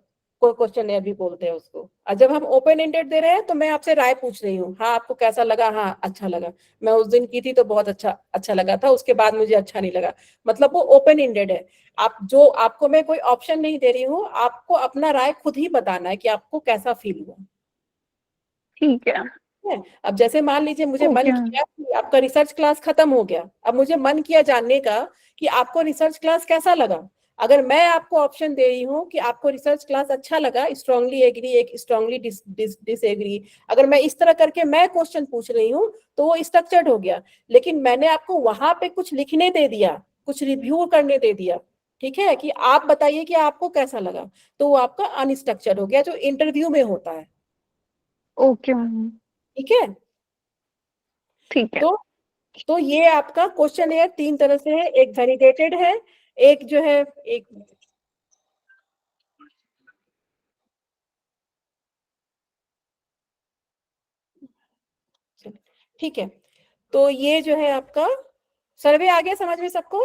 क्वेश्चनियर भी बोलते हैं उसको। और जब हम ओपन एंडेड दे रहे हैं तो मैं आपसे राय पूछ रही हूँ, हाँ आपको कैसा लगा, हाँ अच्छा लगा, मैं उस दिन की थी तो बहुत अच्छा अच्छा लगा था, उसके बाद मुझे अच्छा नहीं लगा, मतलब वो ओपन एंडेड है। आप जो, आपको मैं कोई ऑप्शन नहीं दे रही हूँ, आपको अपना राय खुद ही बताना है कि आपको कैसा फील हुआ, ठीक है, है। अब जैसे मान लीजिए मुझे मन ओके, किया कि आपका रिसर्च क्लास खत्म हो गया, अब मुझे मन किया जानने का कि आपको रिसर्च क्लास कैसा लगा। अगर मैं आपको ऑप्शन दे रही हूँ कि आपको रिसर्च क्लास अच्छा लगा, स्ट्रांगली एग्री, एक स्ट्रांगली डिसएग्री, अगर मैं इस तरह करके मैं क्वेश्चन पूछ रही हूँ तो वो स्ट्रक्चर्ड हो गया। लेकिन मैंने आपको वहां पे कुछ लिखने दे दिया, कुछ रिव्यू करने दे दिया, ठीक है, कि आप बताइए कि आपको कैसा लगा, तो वो आपका अनस्ट्रक्चर्ड हो गया, जो इंटरव्यू में होता है, ओके मैम, ठीक है। ठीक है, तो ये आपका क्वेश्चन एयर तीन तरह से है, एक वैलिडेटेड है, एक जो है, एक, ठीक है। तो ये जो है आपका सर्वे आ गया समझ में सबको।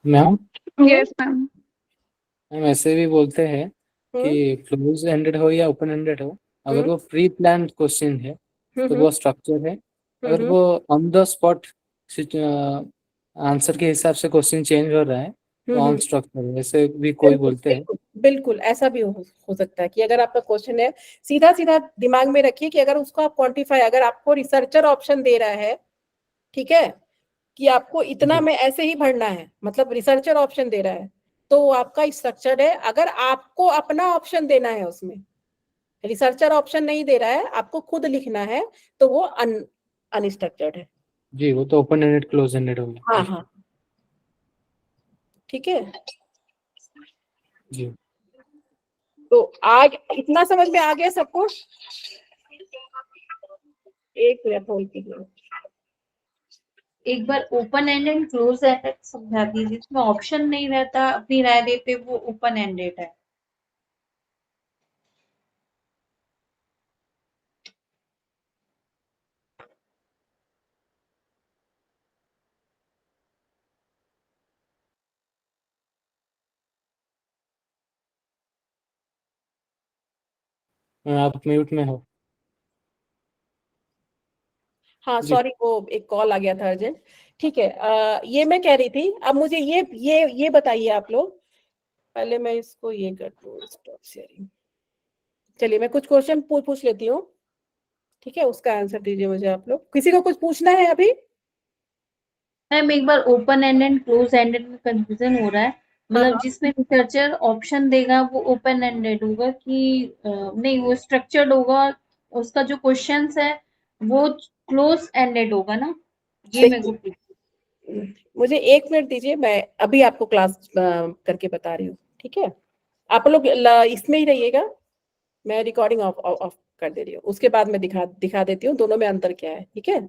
मैम यस मैम, मैम ऐसे भी बोलते हैं हम्म कि क्लोज एंडेड हो या ओपन एंडेड हो, अगर हम्म वो प्री प्लान क्वेश्चन है तो हम्म वो स्ट्रक्चर है। अगर हम्म वो ऑन द स्पॉट आंसर के हिसाब से क्वेश्चन चेंज हो रहा है तो ऑन हम्म, स्ट्रक्चर है, ऐसे भी कोई बिल्कुल बोलते हैं। बिल्कुल बिल्कुल, ऐसा भी हो सकता है कि अगर आपका क्वेश्चन है, सीधा सीधा दिमाग में रखिए कि अगर उसको आप क्वांटिफाई, अगर आपको रिसर्चर ऑप्शन दे रहा है, ठीक है, कि आपको इतना जी में ऐसे ही भरना है, मतलब रिसर्चर ऑप्शन दे रहा है, तो वो आपका स्ट्रक्चर्ड है। अगर आपको अपना ऑप्शन देना है उसमें, रिसर्चर ऑप्शन नहीं दे रहा है, आपको खुद लिखना है, तो वो अनस्ट्रक्चर्ड है। जी, वो तो ओपन एंडेड क्लोज एंडेड हो गया हाँ जी। हाँ, ठीक है। जी तो आग इतना समझ में आ गया सबको। एक मिनट होल्ड कीजिए। एक बार ओपन एंडेड क्लोज एंडेड समझा दीजिए, जिसमें ऑप्शन नहीं रहता अपनी राय देते, वो ओपन एंडेड है। आप म्यूट में हो। हाँ जी। सॉरी, वो एक कॉल आ गया था अर्जेंट। ठीक है, ये मैं कह रही थी, अब मुझे ये बताइए आप लोग, पहले मैं इसको ये कर दूं, स्टॉप शेयरिंग। चलिए मैं कुछ क्वेश्चन पूछ लेती हूँ, ठीक है, उसका आंसर दीजिए मुझे आप लोग। किसी को कुछ पूछना है अभी? मैम एक बार ओपन एंडेड क्लोज एंडेड में कंफ्यूजन हो रहा है, हाँ मतलब हाँ, जिसमें रिसर्चर ऑप्शन देगा वो ओपन एंडेड होगा कि नहीं वो स्ट्रक्चर्ड होगा, उसका जो क्वेश्चंस है वो क्लोज एंडेड होगा ना, ये मेरे को देखिए, मुझे 1 मिनट दीजिए, मैं अभी आपको क्लास करके बता रही हूँ, ठीक है। आप लोग इसमें ही रहिएगा, मैं रिकॉर्डिंग ऑफ कर दे रही हूँ, उसके बाद मैं दिखा देती हूँ दोनों में अंतर क्या है, ठीक है।